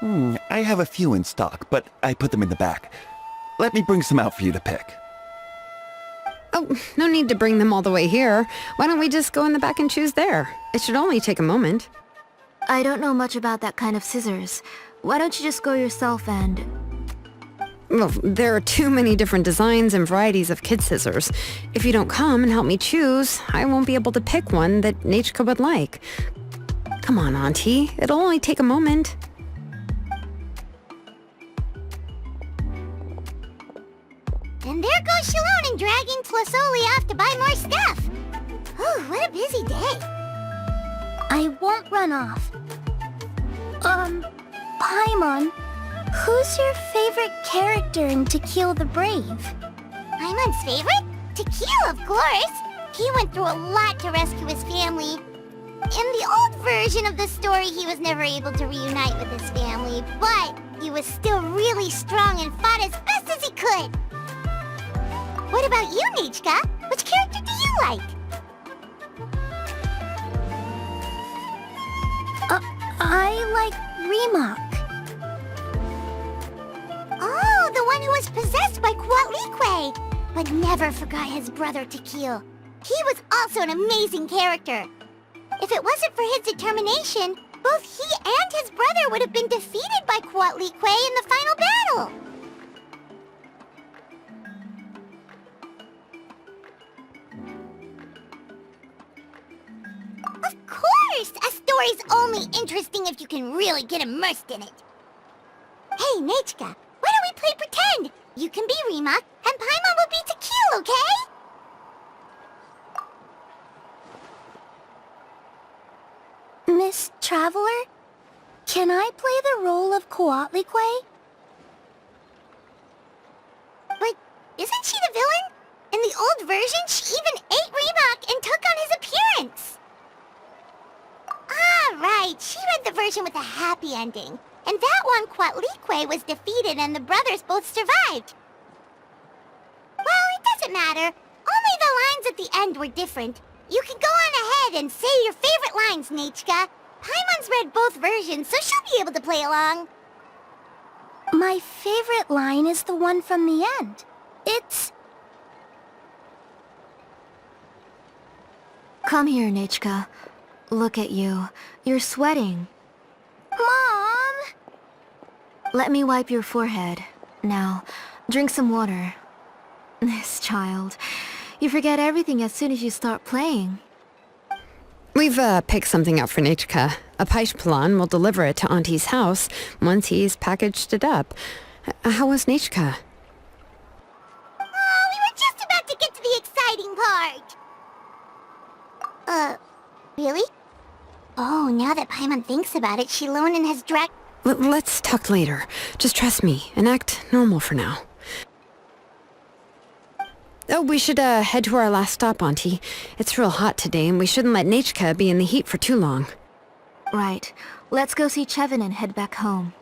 I have a few in stock, but I put them in the back. Let me bring some out for you to pick. Oh, no need to bring them all the way here. Why don't we just go in the back and choose there? It should only take a moment. I don't know much about that kind of scissors. Why don't you just go yourself and... Well, there are too many different designs and varieties of kid scissors. If you don't come and help me choose, I won't be able to pick one that Nechka would like. Come on, Auntie. It'll only take a moment. And there goes Xilonen dragging Tlazolli off to buy more stuff. Ooh, what a busy day. I won't run off. Paimon, who's your favorite character in To Kill the Brave? Paimon's favorite? To Kill, of course. He went through a lot to rescue his family. In the old version of the story, he was never able to reunite with his family, but he was still really strong and fought as best as he could. What about you, Nechka? Which character do you like? I like Rimac. Oh, the one who was possessed by Quatlique, but never forgot his brother Tequil. He was also an amazing character. If it wasn't for his determination, both he and his brother would have been defeated by Quatlique in the final battle. Of course! A story's only interesting if you can really get immersed in it. Hey, Nechka, why don't we play pretend? You can be Rimac, and Paimon will be Tequil, okay? Miss Traveler, can I play the role of Quatlique? But isn't she the villain? In the old version, she even ate Rimac and took on his appearance. Ah, right. She read the version with a happy ending. And that one, Quatlique was defeated and the brothers both survived. Well, it doesn't matter. Only the lines at the end were different. You can go on ahead and say your favorite lines, Nechka. Paimon's read both versions, so she'll be able to play along. My favorite line is the one from the end. It's... Come here, Nechka. Look at you. You're sweating. Mom! Let me wipe your forehead. Now, drink some water. This child. You forget everything as soon as you start playing. We've picked something out for Nechka. A Paishpalan will deliver it to Auntie's house once he's packaged it up. How was Nechka? Oh, we were just about to get to the exciting part. Really? Oh, now that Paimon thinks about it, Xilonen has dragged... Let's talk later. Just trust me and act normal for now. Oh, we should head to our last stop, Auntie. It's real hot today, and we shouldn't let Nechka be in the heat for too long. Right. Let's go see Chevin and head back home.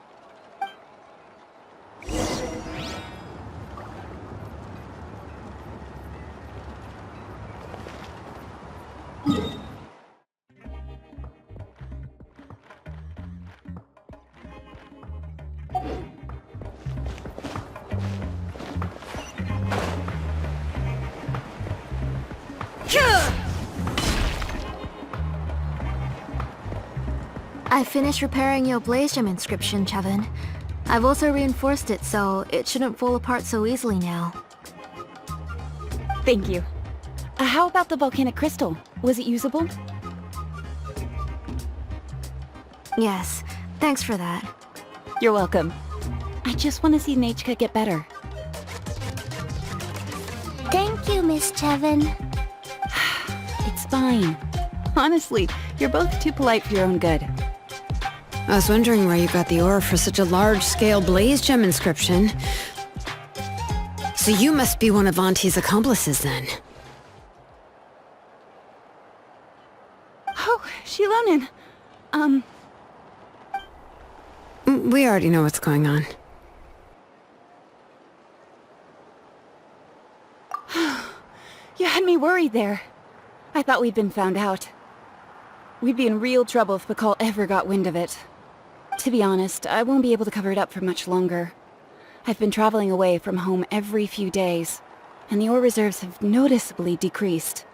I finished repairing your blaze gem inscription, Chevin. I've also reinforced it so it shouldn't fall apart so easily now. Thank you. How about the volcanic crystal? Was it usable? Yes, thanks for that. You're welcome. I just want to see Nechka get better. Thank you, Miss Chevin. It's fine. Honestly, you're both too polite for your own good. I was wondering where you got the ore for such a large-scale blaze gem inscription. So you must be one of Auntie's accomplices, then. Oh, Xilonen. We already know what's going on. You had me worried there. I thought we'd been found out. We'd be in real trouble if Pakal ever got wind of it. To be honest, I won't be able to cover it up for much longer. I've been traveling away from home every few days, and the ore reserves have noticeably decreased.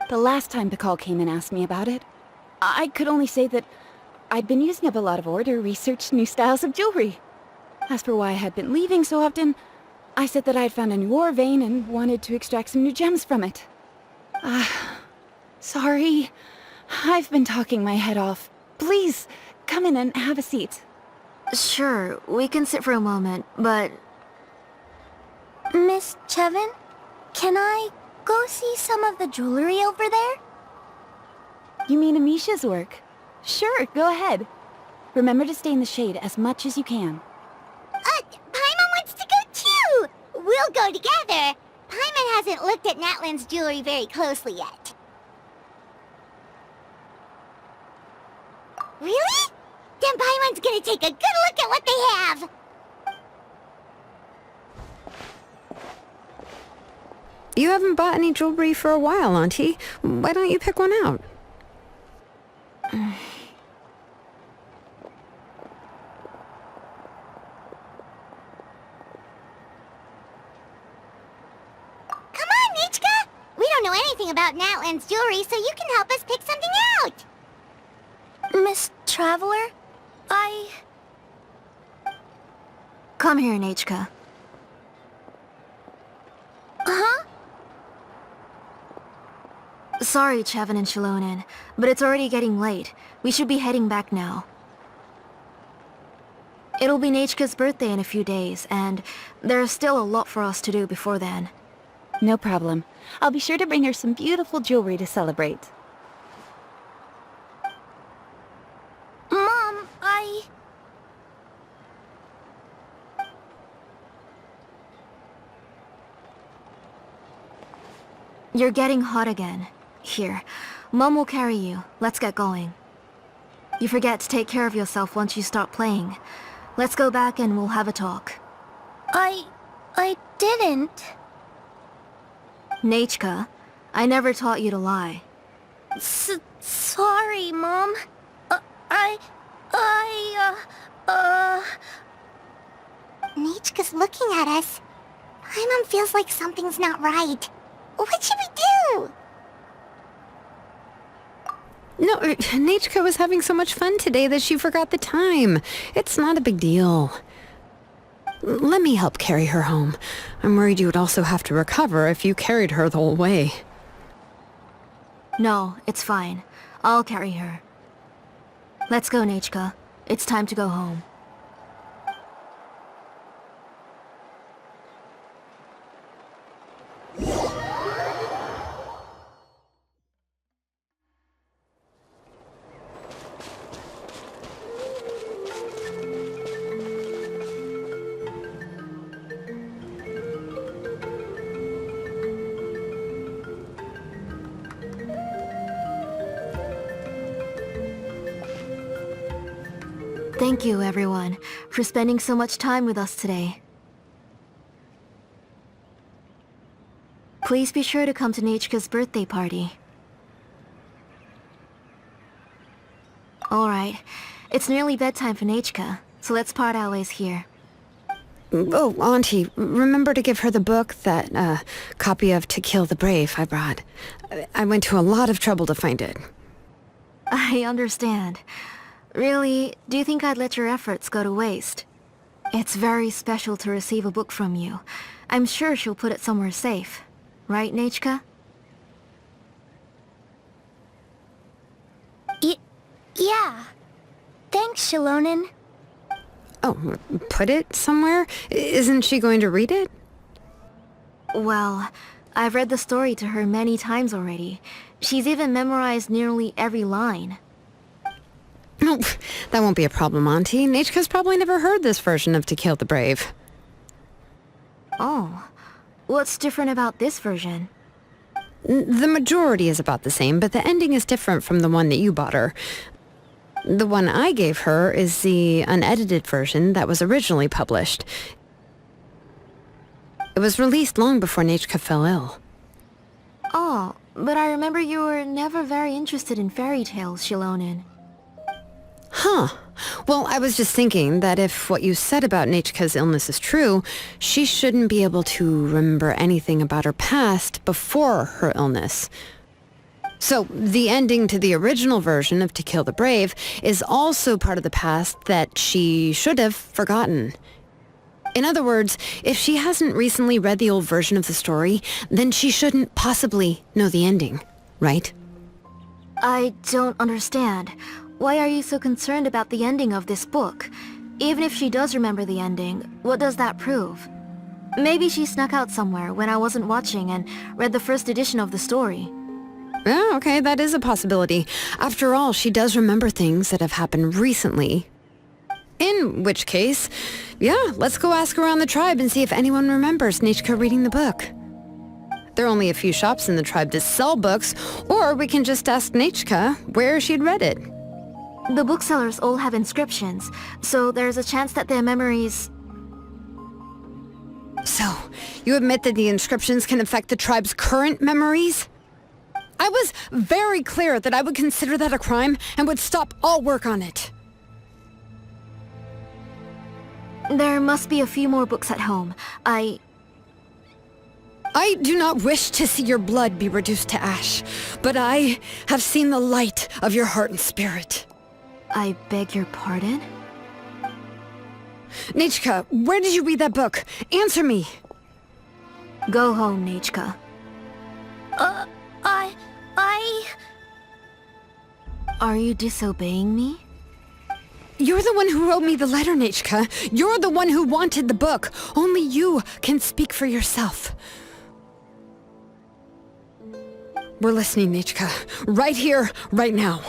The last time Pakal came and asked me about it, I could only say that I'd been using up a lot of ore to research new styles of jewelry. As for why I had been leaving so often, I said that I had found a new ore vein and wanted to extract some new gems from it. Sorry. I've been talking my head off. Please, come in and have a seat. Sure, we can sit for a moment, but... Miss Chevin, can I go see some of the jewelry over there? You mean Amisha's work? Sure, go ahead. Remember to stay in the shade as much as you can. Paimon wants to go too! We'll go together. Paimon hasn't looked at Natlan's jewelry very closely yet. Really? Then Paimon's gonna take a good look at what they have! You haven't bought any jewelry for a while, Auntie. Why don't you pick one out? Come on, Nichka! We don't know anything about Natlan's jewelry, so you can help us pick something out! Miss Traveler? Come here, Nechka. Huh? Sorry, Chevin and Xilonen, but it's already getting late. We should be heading back now. It'll be Nechka's birthday in a few days, and there's still a lot for us to do before then. No problem. I'll be sure to bring her some beautiful jewelry to celebrate. Mom, You're getting hot again. Here, Mom will carry you. Let's get going. You forget to take care of yourself once you start playing. Let's go back and we'll have a talk. I didn't. Nechka, I never taught you to lie. Sorry, Mom. Nichka's looking at us. Paimon feels like something's not right. What should we do? No, Nechka was having so much fun today that she forgot the time. It's not a big deal. Let me help carry her home. I'm worried you would also have to recover if you carried her the whole way. No, it's fine. I'll carry her. Let's go, Nechka. It's time to go home. Thank you, everyone, for spending so much time with us today. Please be sure to come to Nechka's birthday party. Alright, it's nearly bedtime for Nechka, so let's part our ways here. Oh, Auntie, remember to give her the book, that copy of To Kill the Brave I brought. I went to a lot of trouble to find it. I understand. Really, do you think I'd let your efforts go to waste? It's very special to receive a book from you. I'm sure she'll put it somewhere safe. Right, Nechka? Yeah. Thanks, Xilonen. Oh, put it somewhere? Isn't she going to read it? Well, I've read the story to her many times already. She's even memorized nearly every line. No, that won't be a problem, Auntie. Nechka's probably never heard this version of To Kill the Brave. Oh. What's different about this version? The majority is about the same, but the ending is different from the one that you bought her. The one I gave her is the unedited version that was originally published. It was released long before Nechka fell ill. Oh, but I remember you were never very interested in fairy tales, Xilonen. Huh. Well, I was just thinking that if what you said about Nechka's illness is true, she shouldn't be able to remember anything about her past before her illness. So, the ending to the original version of To Kill the Brave is also part of the past that she should have forgotten. In other words, if she hasn't recently read the old version of the story, then she shouldn't possibly know the ending, right? I don't understand. Why are you so concerned about the ending of this book? Even if she does remember the ending, what does that prove? Maybe she snuck out somewhere when I wasn't watching and read the first edition of the story. Yeah, okay, that is a possibility. After all, she does remember things that have happened recently. In which case, yeah, let's go ask around the tribe and see if anyone remembers Nechka reading the book. There are only a few shops in the tribe that sell books, or we can just ask Nechka where she'd read it. The booksellers all have inscriptions, so there's a chance that their memories... So, you admit that the inscriptions can affect the tribe's current memories? I was very clear that I would consider that a crime and would stop all work on it. There must be a few more books at home. I do not wish to see your blood be reduced to ash, but I have seen the light of your heart and spirit. I beg your pardon? Nechka, where did you read that book? Answer me! Go home, Nechka. Are you disobeying me? You're the one who wrote me the letter, Nechka. You're the one who wanted the book. Only you can speak for yourself. We're listening, Nechka. Right here, right now.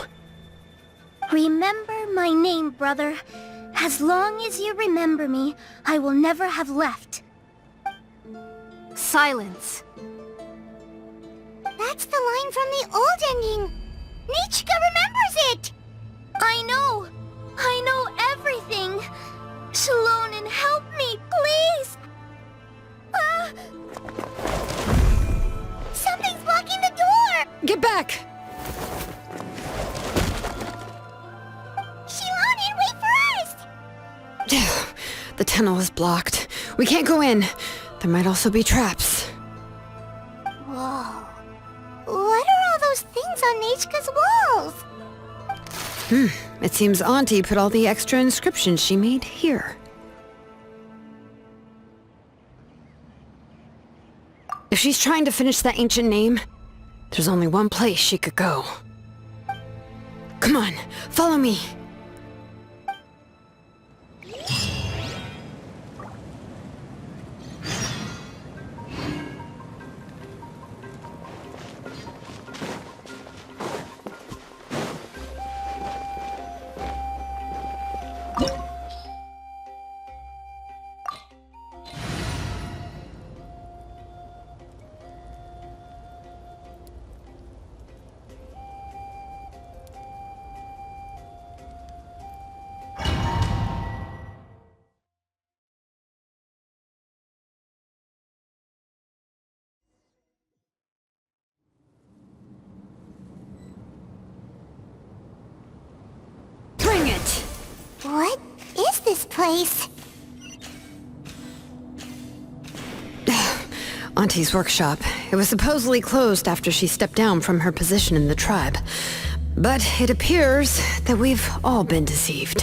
Remember my name, brother. As long as you remember me, I will never have left. Silence. That's the line from the old ending. Nechka remembers it! I know everything. Xilonen, help me, please! Something's blocking the door! Get back! Xilonen, wait for us! The tunnel is blocked. We can't go in. There might also be traps. Whoa. What are all those things on Nechka's walls? It seems Auntie put all the extra inscriptions she made here. If she's trying to finish that ancient name, there's only one place she could go. Come on, follow me. Bring it! What is this place? Auntie's workshop. It was supposedly closed after she stepped down from her position in the tribe. But it appears that we've all been deceived.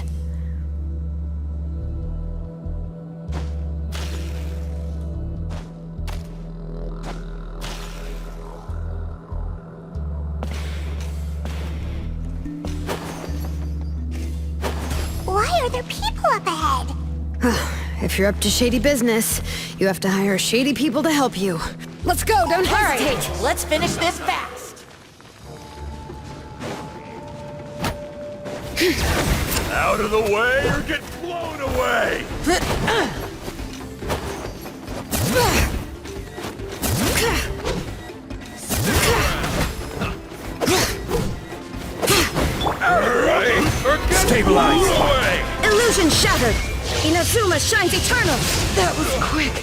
Why are there people up ahead? If you're up to shady business, you have to hire shady people to help you. Let's go, don't hesitate! Let's finish this fast. Out of the way or get blown away! Alright, or get Stabilize. blown away! Illusion shattered! Inazuma shines eternal! That was quick.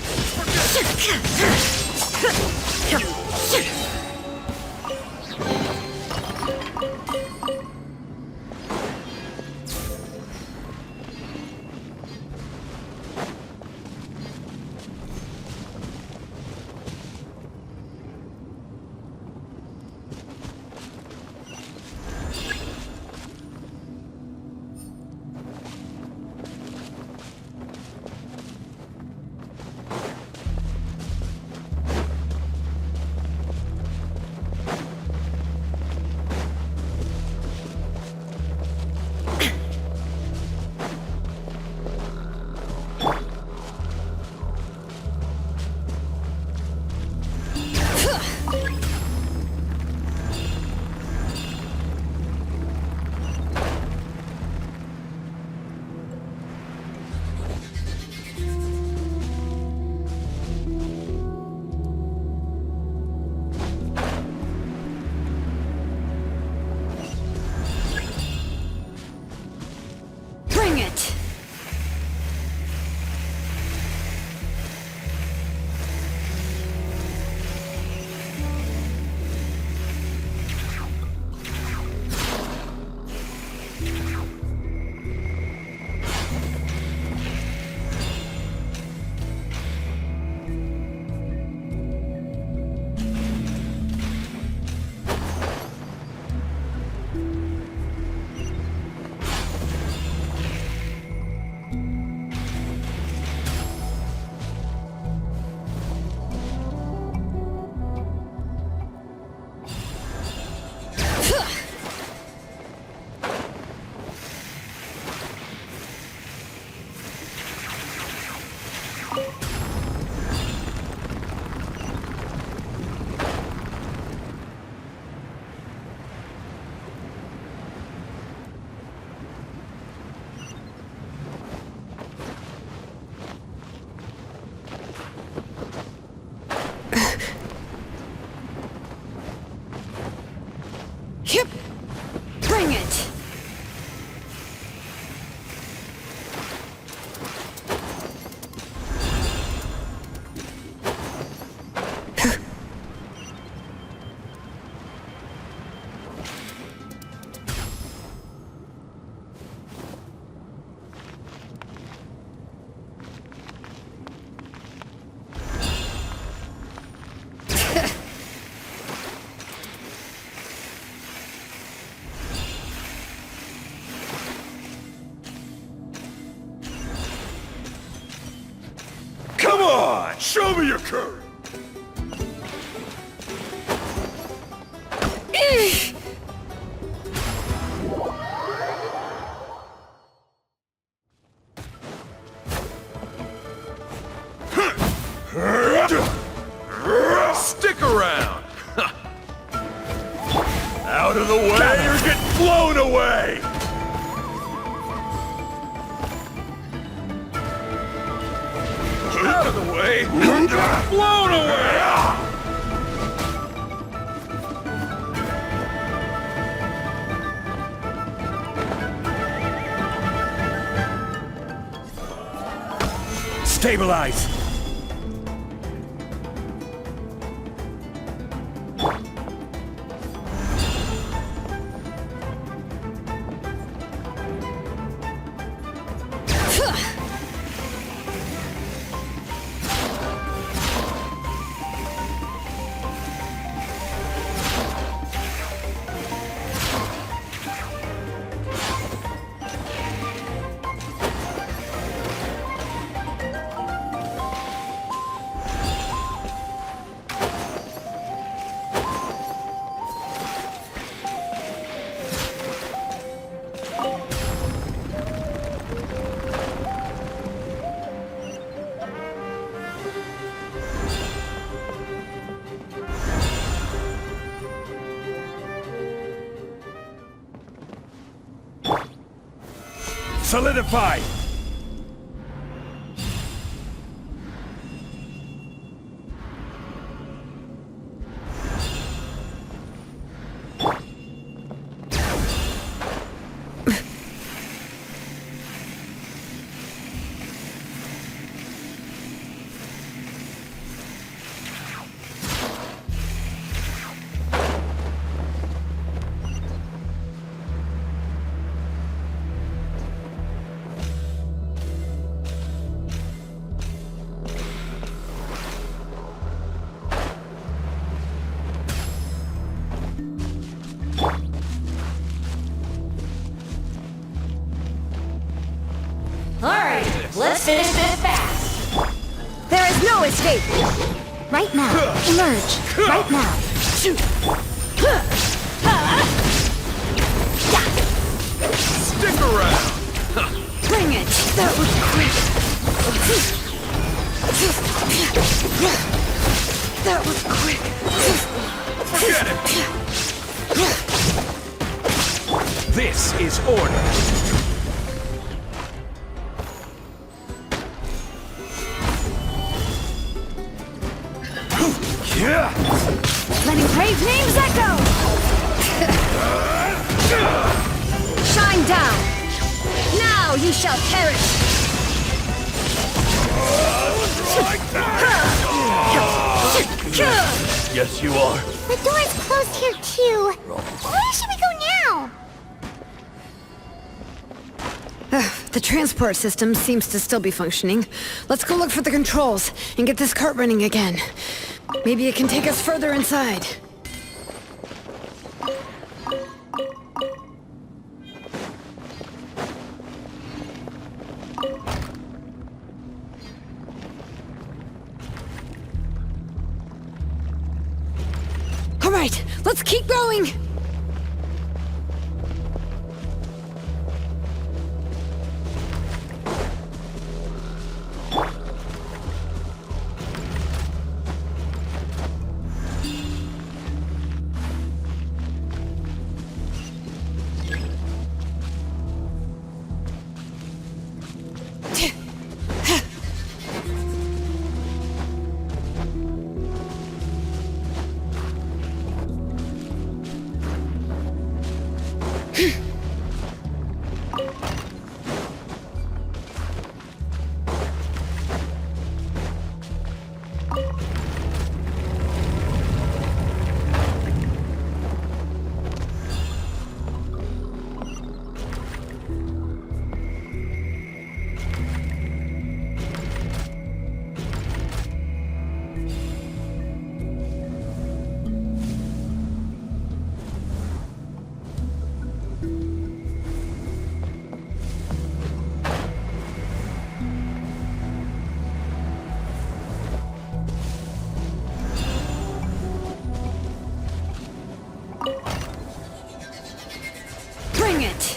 Bring it! Yep. Bring it! Come on! Show me your courage! Stick around! Out of the way or get blown away! Out of the way or get blown away! Stabilize! Solidify! Alright, let's finish this fast. There is no escape. Right now. Emerge. Right now. Stick around! Bring it! That was quick! That was quick! Forget it! This is order! Yeah! Letting brave names echo! Shine down! Now ye shall perish! Like that! Yes, you are. The door's closed here too. Where should we go now? The transport system seems to still be functioning. Let's go look for the controls and get this cart running again. Maybe it can take us further inside. All right, let's keep going! Bring it!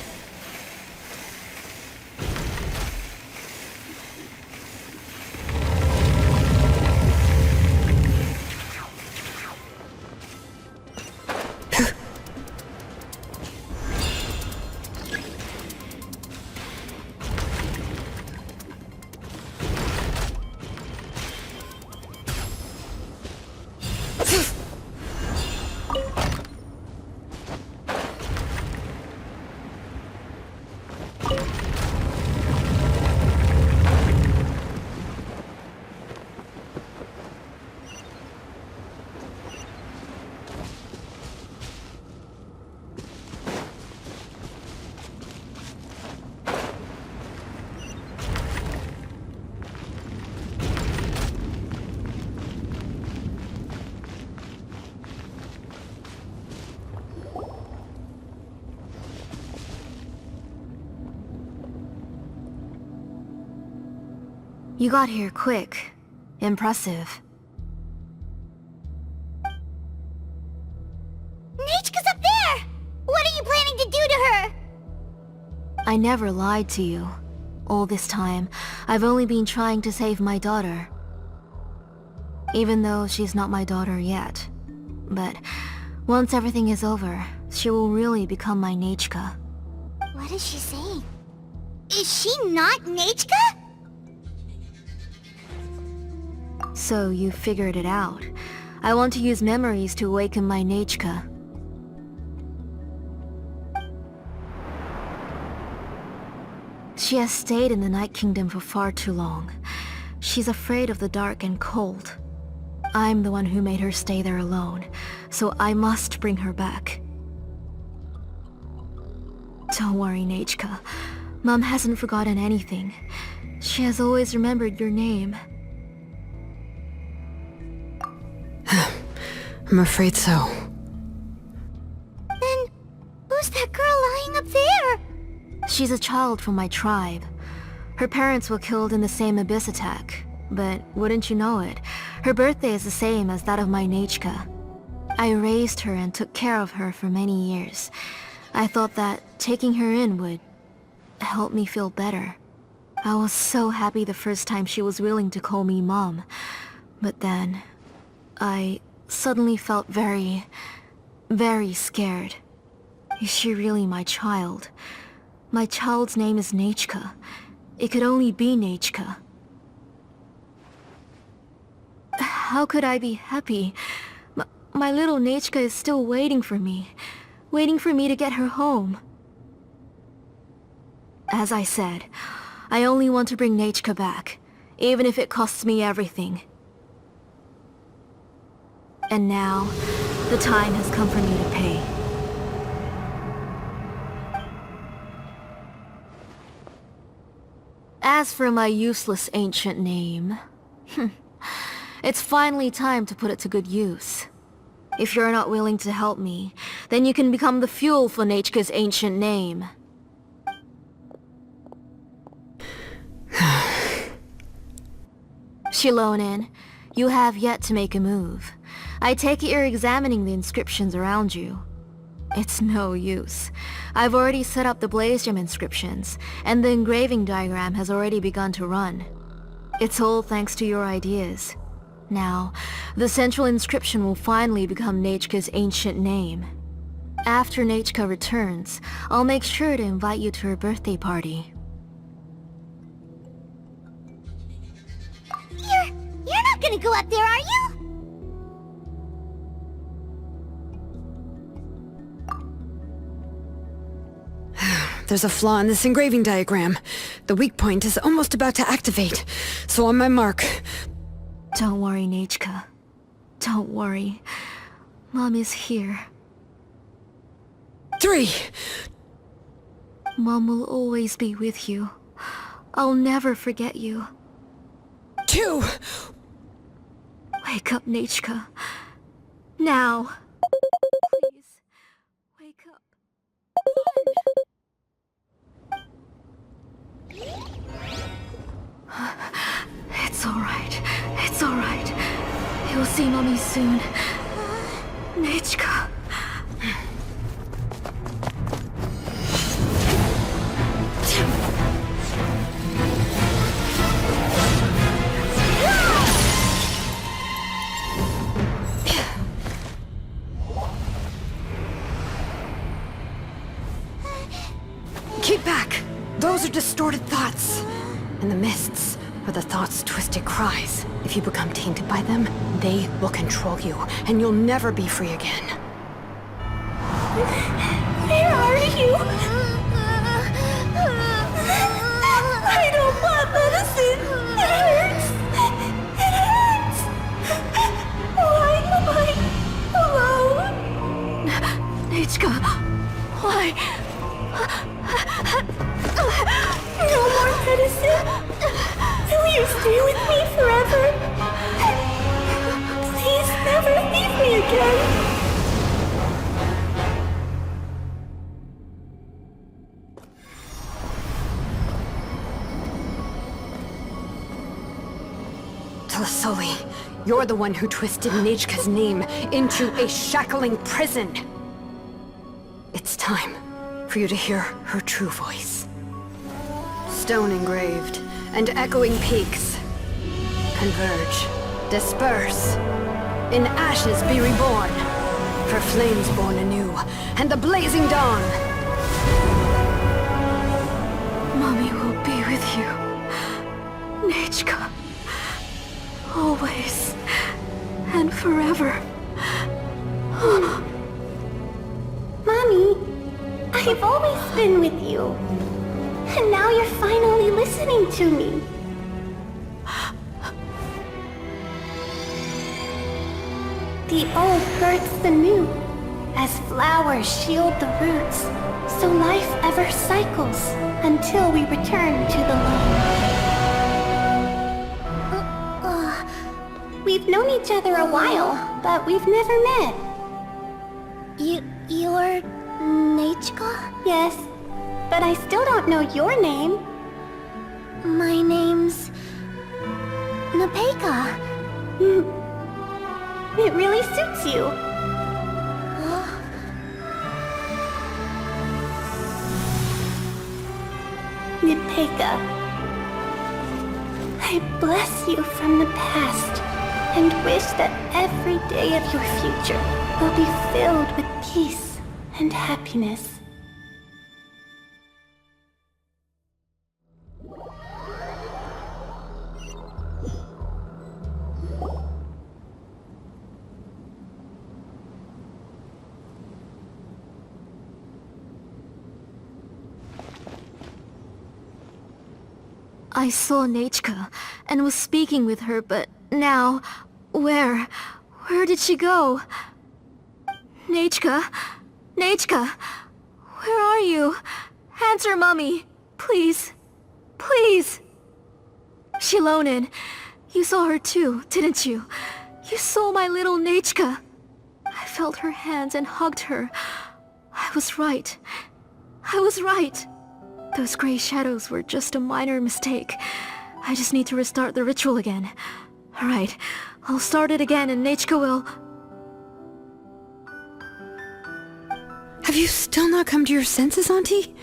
You got here quick. Impressive. Nichka's up there! What are you planning to do to her? I never lied to you. All this time, I've only been trying to save my daughter. Even though she's not my daughter yet. But once everything is over, she will really become my Nichka. What is she saying? Is she not Nechka? So you figured it out. I want to use memories to awaken my Nechka. She has stayed in the Night Kingdom for far too long. She's afraid of the dark and cold. I'm the one who made her stay there alone, so I must bring her back. Don't worry, Nechka. Mom hasn't forgotten anything. She has always remembered your name. I'm afraid so. Then, who's that girl lying up there? She's a child from my tribe. Her parents were killed in the same abyss attack. But wouldn't you know it, her birthday is the same as that of my Nechka. I raised her and took care of her for many years. I thought that taking her in would help me feel better. I was so happy the first time she was willing to call me Mom. But then, I suddenly felt very, very scared. Is she really my child? My child's name is Nechka. It could only be Nechka. How could I be happy? My little Nechka is still waiting for me to get her home. As I said, I only want to bring Nechka back, even if it costs me everything. And now, the time has come for me to pay. As for my useless ancient name, it's finally time to put it to good use. If you're not willing to help me, then you can become the fuel for Nechka's ancient name. Xilonen, you have yet to make a move. I take it you're examining the inscriptions around you. It's no use. I've already set up the blaze gem inscriptions, and the engraving diagram has already begun to run. It's all thanks to your ideas. Now, the central inscription will finally become Nechka's ancient name. After Nechka returns, I'll make sure to invite you to her birthday party. You're not gonna go up there, are you? There's a flaw in this engraving diagram. The weak point is almost about to activate. So on my mark. Don't worry, Nechka. Don't worry. Mom is here. 3. Mom will always be with you. I'll never forget you. 2. Wake up, Nechka. Now. Please, wake up. It's alright. It's alright. You'll see Mommy soon. Nechka. Keep back! Those are distorted thoughts. And the mists are the thoughts' twisted cries. If you become tainted by them, they will control you, and you'll never be free again. Where are you? I don't want medicine. It hurts. It hurts. Why am I alone? Nechka, why? No more medicine. Will you stay with me forever? Please never leave me again. Tlazolli, you're the one who twisted Nechka's name into a shackling prison. It's time for you to hear her true voice. Stone engraved and echoing peaks. Converge, disperse. In ashes be reborn. For flames born anew, and the blazing dawn. Mommy will with you, Nechka. Always and forever. Mommy, I've always been with you. And now you're finally listening to me. The old births the new, as flowers shield the roots, so life ever cycles until we return to the loam. We've known each other a while, but we've never met. You're Nechka? Yes, but I still don't know your name. My name's Nepeka. It really suits you. Nepeka, I bless you from the past and wish that every day of your future will be filled with peace and happiness. I saw Nechka and was speaking with her, but now... Where did she go? Nechka? Nechka? Where are you? Answer, Mummy! Please. Please! Xilonen, you saw her too, didn't you? You saw my little Nechka. I felt her hands and hugged her. I was right. I was right. Those gray shadows were just a minor mistake. I just need to restart the ritual again. Alright, I'll start it again and Nechka will... Have you still not come to your senses, Auntie?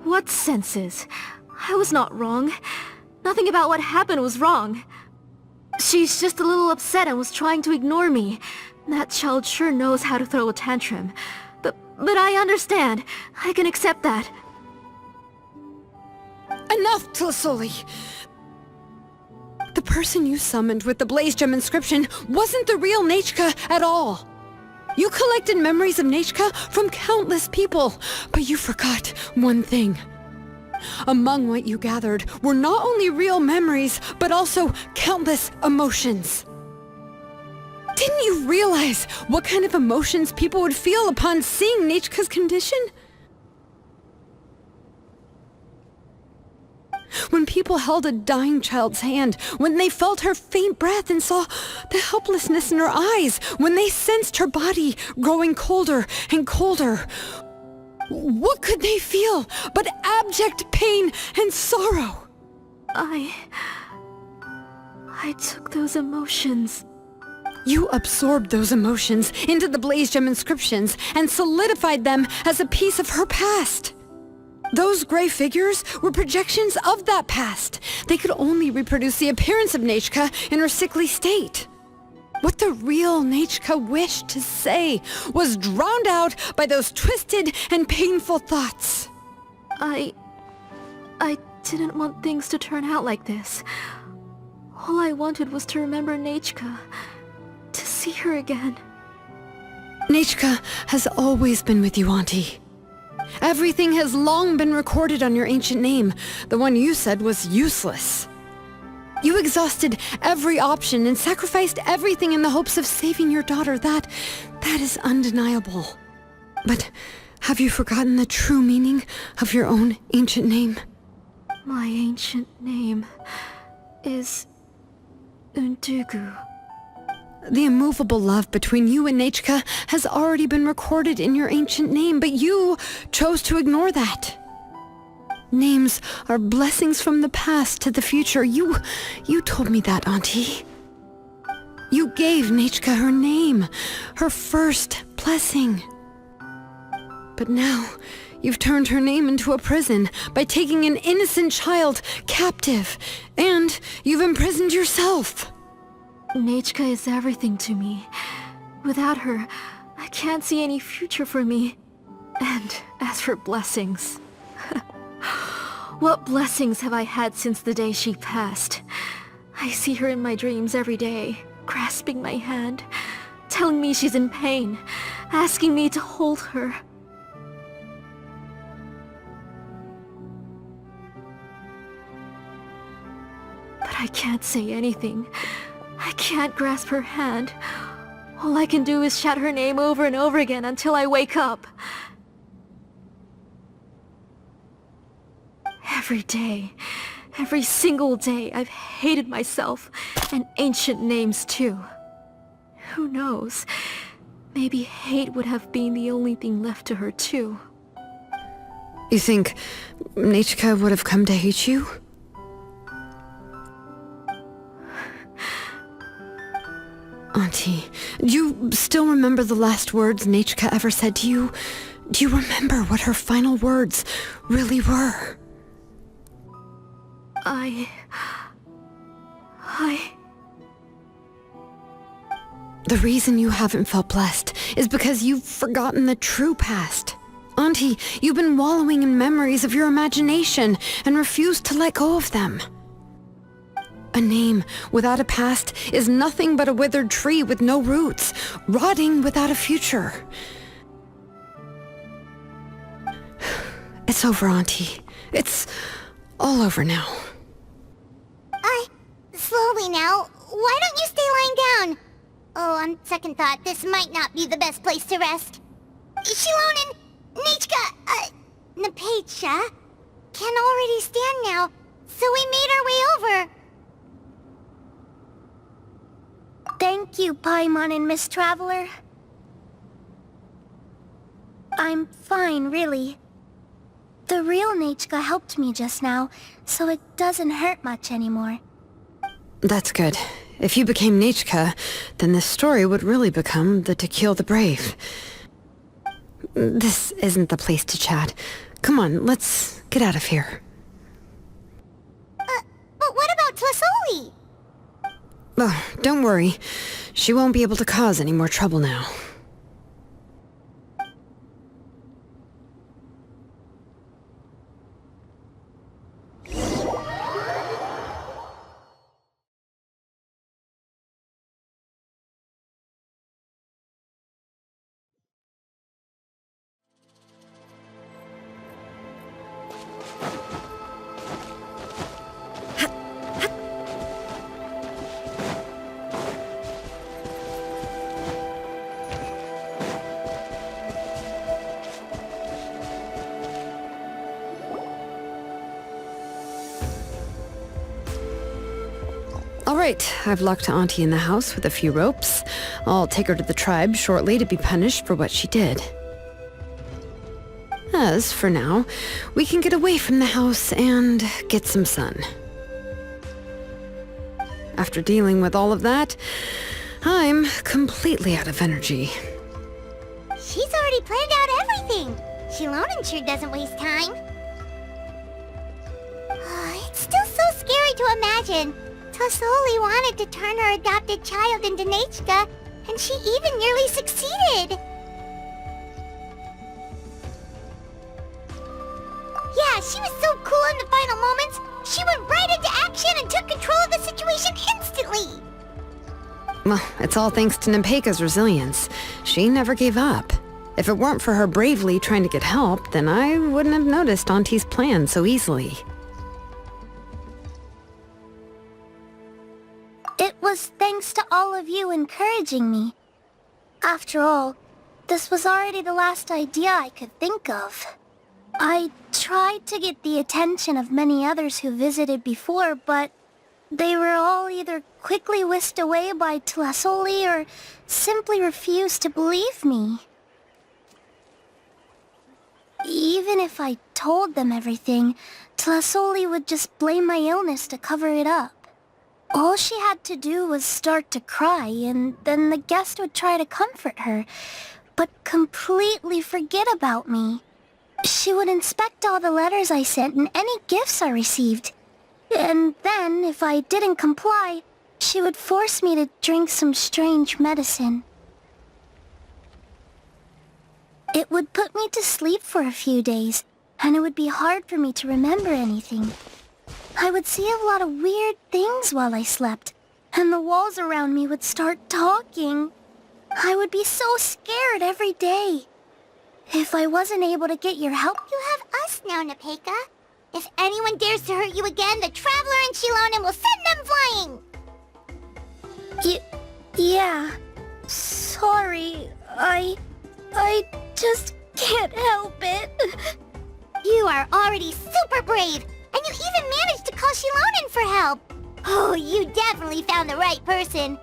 What senses? I was not wrong. Nothing about what happened was wrong. She's just a little upset and was trying to ignore me. That child sure knows how to throw a tantrum. But I understand. I can accept that. Enough, Tlazolli! The person you summoned with the Blaze Gem inscription wasn't the real Nechka at all. You collected memories of Nechka from countless people, but you forgot one thing. Among what you gathered were not only real memories, but also countless emotions. Didn't you realize what kind of emotions people would feel upon seeing Nechka's condition? When people held a dying child's hand, when they felt her faint breath and saw the helplessness in her eyes, when they sensed her body growing colder and colder, what could they feel but abject pain and sorrow? I took those emotions. You absorbed those emotions into the Blaze Gem inscriptions and solidified them as a piece of her past. Those gray figures were projections of that past. They could only reproduce the appearance of Nechka in her sickly state. What the real Nechka wished to say was drowned out by those twisted and painful thoughts. I didn't want things to turn out like this. All I wanted was to remember Nechka. To see her again. Nechka has always been with you, Auntie. Everything has long been recorded on your ancient name, the one you said was useless. You exhausted every option and sacrificed everything in the hopes of saving your daughter. That is undeniable. But have you forgotten the true meaning of your own ancient name? My ancient name is Undugu. The immovable love between you and Nechka has already been recorded in your ancient name, but you chose to ignore that. Names are blessings from the past to the future. You told me that, Auntie. You gave Nechka her name, her first blessing. But now, you've turned her name into a prison by taking an innocent child captive, and you've imprisoned yourself. Nechka is everything to me. Without her, I can't see any future for me. And as for blessings... What blessings have I had since the day she passed? I see her in my dreams every day, grasping my hand, telling me she's in pain, asking me to hold her. But I can't say anything. I can't grasp her hand. All I can do is shout her name over and over again until I wake up. Every day, every single day, I've hated myself, and ancient names too. Who knows? Maybe hate would have been the only thing left to her too. You think Nechka would have come to hate you? Auntie, do you still remember the last words Nechka ever said to you? Do you remember what her final words really were? The reason you haven't felt blessed is because you've forgotten the true past. Auntie, you've been wallowing in memories of your imagination and refused to let go of them. A name without a past is nothing but a withered tree with no roots, rotting without a future. It's over, Auntie. It's all over now. Slowly now. Why don't you stay lying down? Oh, on second thought, this might not be the best place to rest. Xilonen, Nechka, Napecha can already stand now, so we made our way over. Thank you, Paimon and Miss Traveler. I'm fine, really. The real Nechka helped me just now, so it doesn't hurt much anymore. That's good. If you became Nechka, then this story would really become the To Kill the Brave. This isn't the place to chat. Come on, let's get out of here. But what about Tlazolli? Oh, don't worry. She won't be able to cause any more trouble now. Alright, I've locked Auntie in the house with a few ropes. I'll take her to the tribe shortly to be punished for what she did. As for now, we can get away from the house and get some sun. After dealing with all of that, I'm completely out of energy. She's already planned out everything. Xilonen sure doesn't waste time. It's still so scary to imagine. Tlazolli wanted to turn her adopted child into Nechka, and she even nearly succeeded. Yeah, she was so cool in the final moments. She went right into action and took control of the situation instantly. Well, it's all thanks to Napecha's resilience. She never gave up. If it weren't for her bravely trying to get help, then I wouldn't have noticed Auntie's plan so easily. It was thanks to all of you encouraging me. After all, this was already the last idea I could think of. I tried to get the attention of many others who visited before, but they were all either quickly whisked away by Tlazolli or simply refused to believe me. Even if I told them everything, Tlazolli would just blame my illness to cover it up. All she had to do was start to cry, and then the guest would try to comfort her, but completely forget about me. She would inspect all the letters I sent and any gifts I received. And then, if I didn't comply, she would force me to drink some strange medicine. It would put me to sleep for a few days, and it would be hard for me to remember anything. I would see a lot of weird things while I slept, and the walls around me would start talking. I would be so scared every day. If I wasn't able to get your help... You have us now, Nepeka. If anyone dares to hurt you again, the Traveler and Xilonen will send them flying! Yeah. Sorry. I just can't help it. You are already super brave, and you even managed to call Xilonen for help. Oh, you definitely found the right person.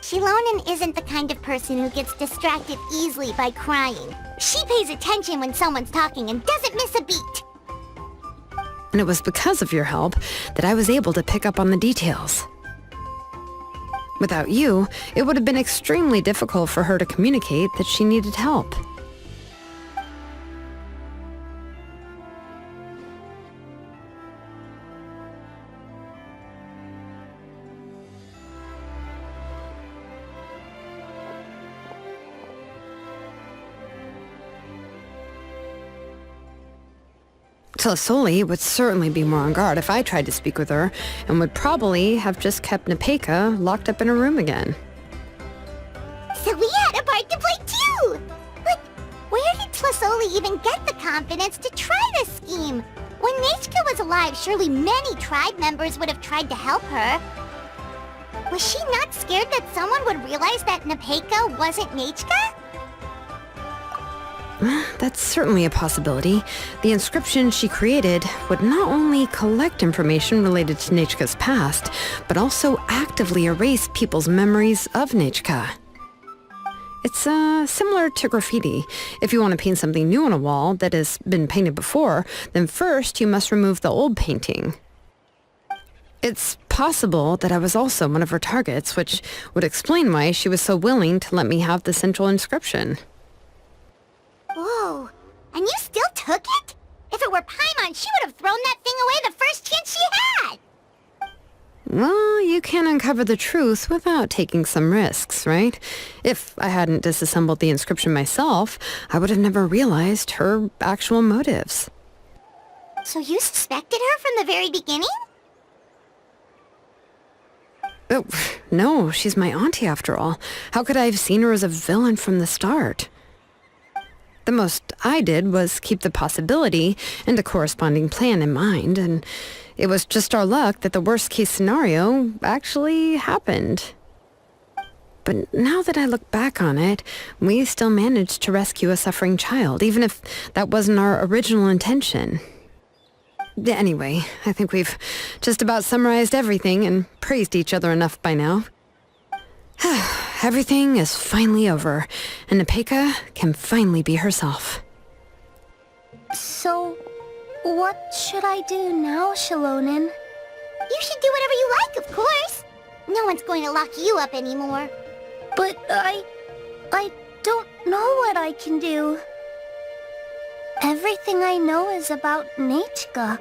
Xilonen isn't the kind of person who gets distracted easily by crying. She pays attention when someone's talking and doesn't miss a beat. And it was because of your help that I was able to pick up on the details. Without you, it would have been extremely difficult for her to communicate that she needed help. Tlazolli would certainly be more on guard if I tried to speak with her, and would probably have just kept Nepeka locked up in a room again. So we had a part to play too! But where did Tlazolli even get the confidence to try this scheme? When Nechka was alive, surely many tribe members would have tried to help her. Was she not scared that someone would realize that Nepeka wasn't Nechka? That's certainly a possibility. The inscription she created would not only collect information related to Nechka's past, but also actively erase people's memories of Nechka. It's similar to graffiti. If you want to paint something new on a wall that has been painted before, then first you must remove the old painting. It's possible that I was also one of her targets, which would explain why she was so willing to let me have the central inscription. Whoa, and you still took it? If it were Paimon, she would have thrown that thing away the first chance she had! Well, you can't uncover the truth without taking some risks, right? If I hadn't disassembled the inscription myself, I would have never realized her actual motives. So you suspected her from the very beginning? Oh, no, she's my auntie after all. How could I have seen her as a villain from the start? The most I did was keep the possibility and a corresponding plan in mind, and it was just our luck that the worst-case scenario actually happened. But now that I look back on it, we still managed to rescue a suffering child, even if that wasn't our original intention. Anyway, I think we've just about summarized everything and praised each other enough by now. Everything is finally over, and Nepeka can finally be herself. So, what should I do now, Xilonen? You should do whatever you like, of course. No one's going to lock you up anymore. But I don't know what I can do. Everything I know is about Nechka.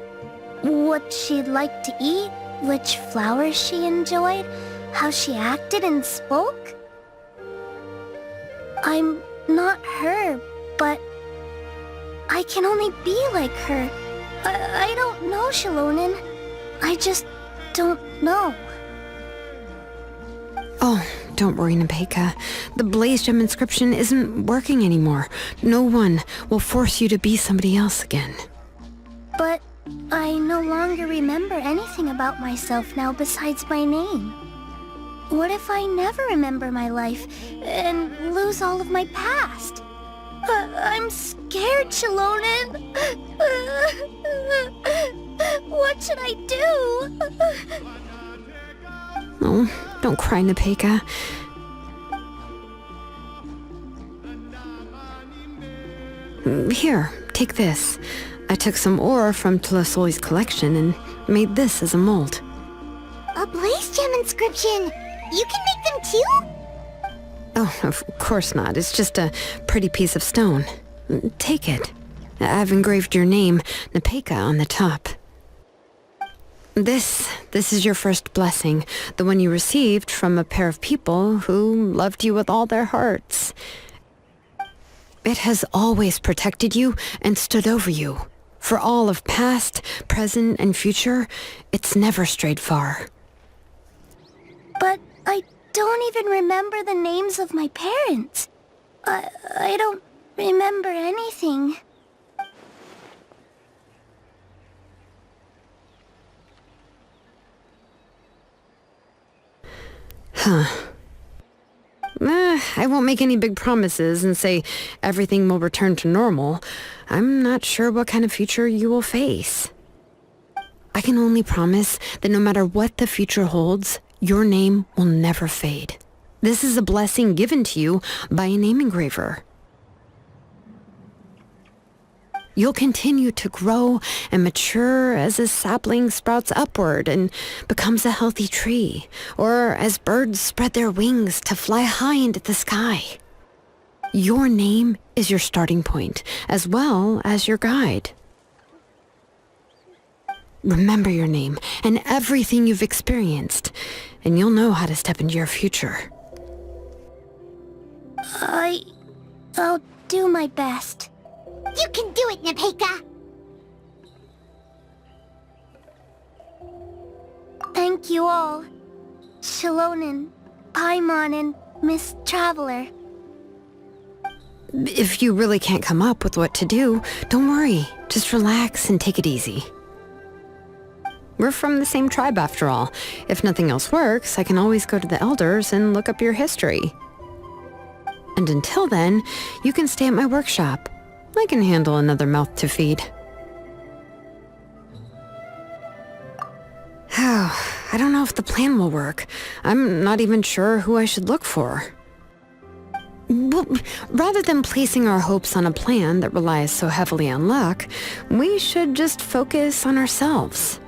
What she'd like to eat, which flowers she enjoyed, how she acted and spoke. I'm not her, but I can only be like her. I don't know, Xilonen. I just don't know. Oh, don't worry, Nepeka. The Blaze Gem inscription isn't working anymore. No one will force you to be somebody else again. But I no longer remember anything about myself now besides my name. What if I never remember my life and lose all of my past? I'm scared, Xilonen. What should I do? Oh, don't cry, Nepeka. Here, take this. I took some ore from Tlazolli's collection and made this as a mold. A Blaze Gem inscription! You can make them too? Oh, of course not. It's just a pretty piece of stone. Take it. I've engraved your name, Nepeka, on the top. This is your first blessing, the one you received from a pair of people who loved you with all their hearts. It has always protected you and stood over you. For all of past, present, and future, it's never strayed far. But I don't even remember the names of my parents. I don't remember anything. I won't make any big promises and say everything will return to normal. I'm not sure what kind of future you will face. I can only promise that no matter what the future holds, your name will never fade. This is a blessing given to you by a name engraver. You'll continue to grow and mature as a sapling sprouts upward and becomes a healthy tree, or as birds spread their wings to fly high into the sky. Your name is your starting point, as well as your guide. Remember your name and everything you've experienced, and you'll know how to step into your future. I'll do my best. You can do it, Nepeka! Thank you all. Xilonen, Paimon, and Miss Traveler. If you really can't come up with what to do, don't worry. Just relax and take it easy. We're from the same tribe after all. If nothing else works, I can always go to the elders and look up your history. And until then, you can stay at my workshop. I can handle another mouth to feed. I don't know if the plan will work. I'm not even sure who I should look for. Well, rather than placing our hopes on a plan that relies so heavily on luck, we should just focus on ourselves.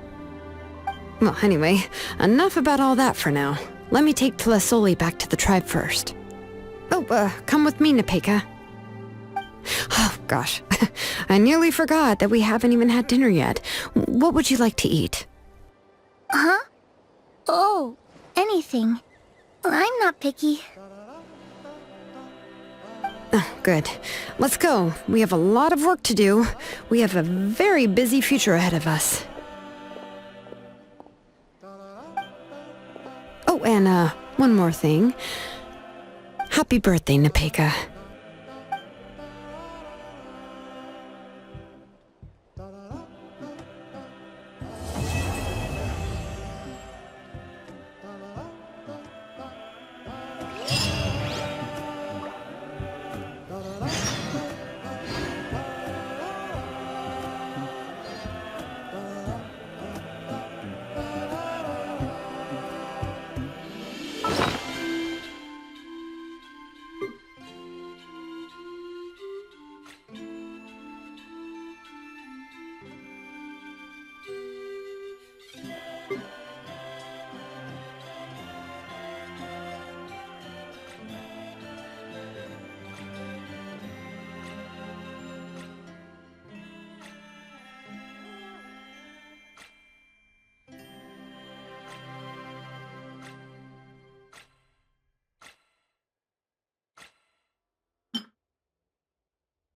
Well, anyway, enough about all that for now. Let me take Tlazolli back to the tribe first. Oh, come with me, Nepeka. Oh, gosh. I nearly forgot that we haven't even had dinner yet. What would you like to eat? Huh? Oh, anything. I'm not picky. Oh, good. Let's go. We have a lot of work to do. We have a very busy future ahead of us. Oh, and, one more thing. Happy birthday, Nepeka.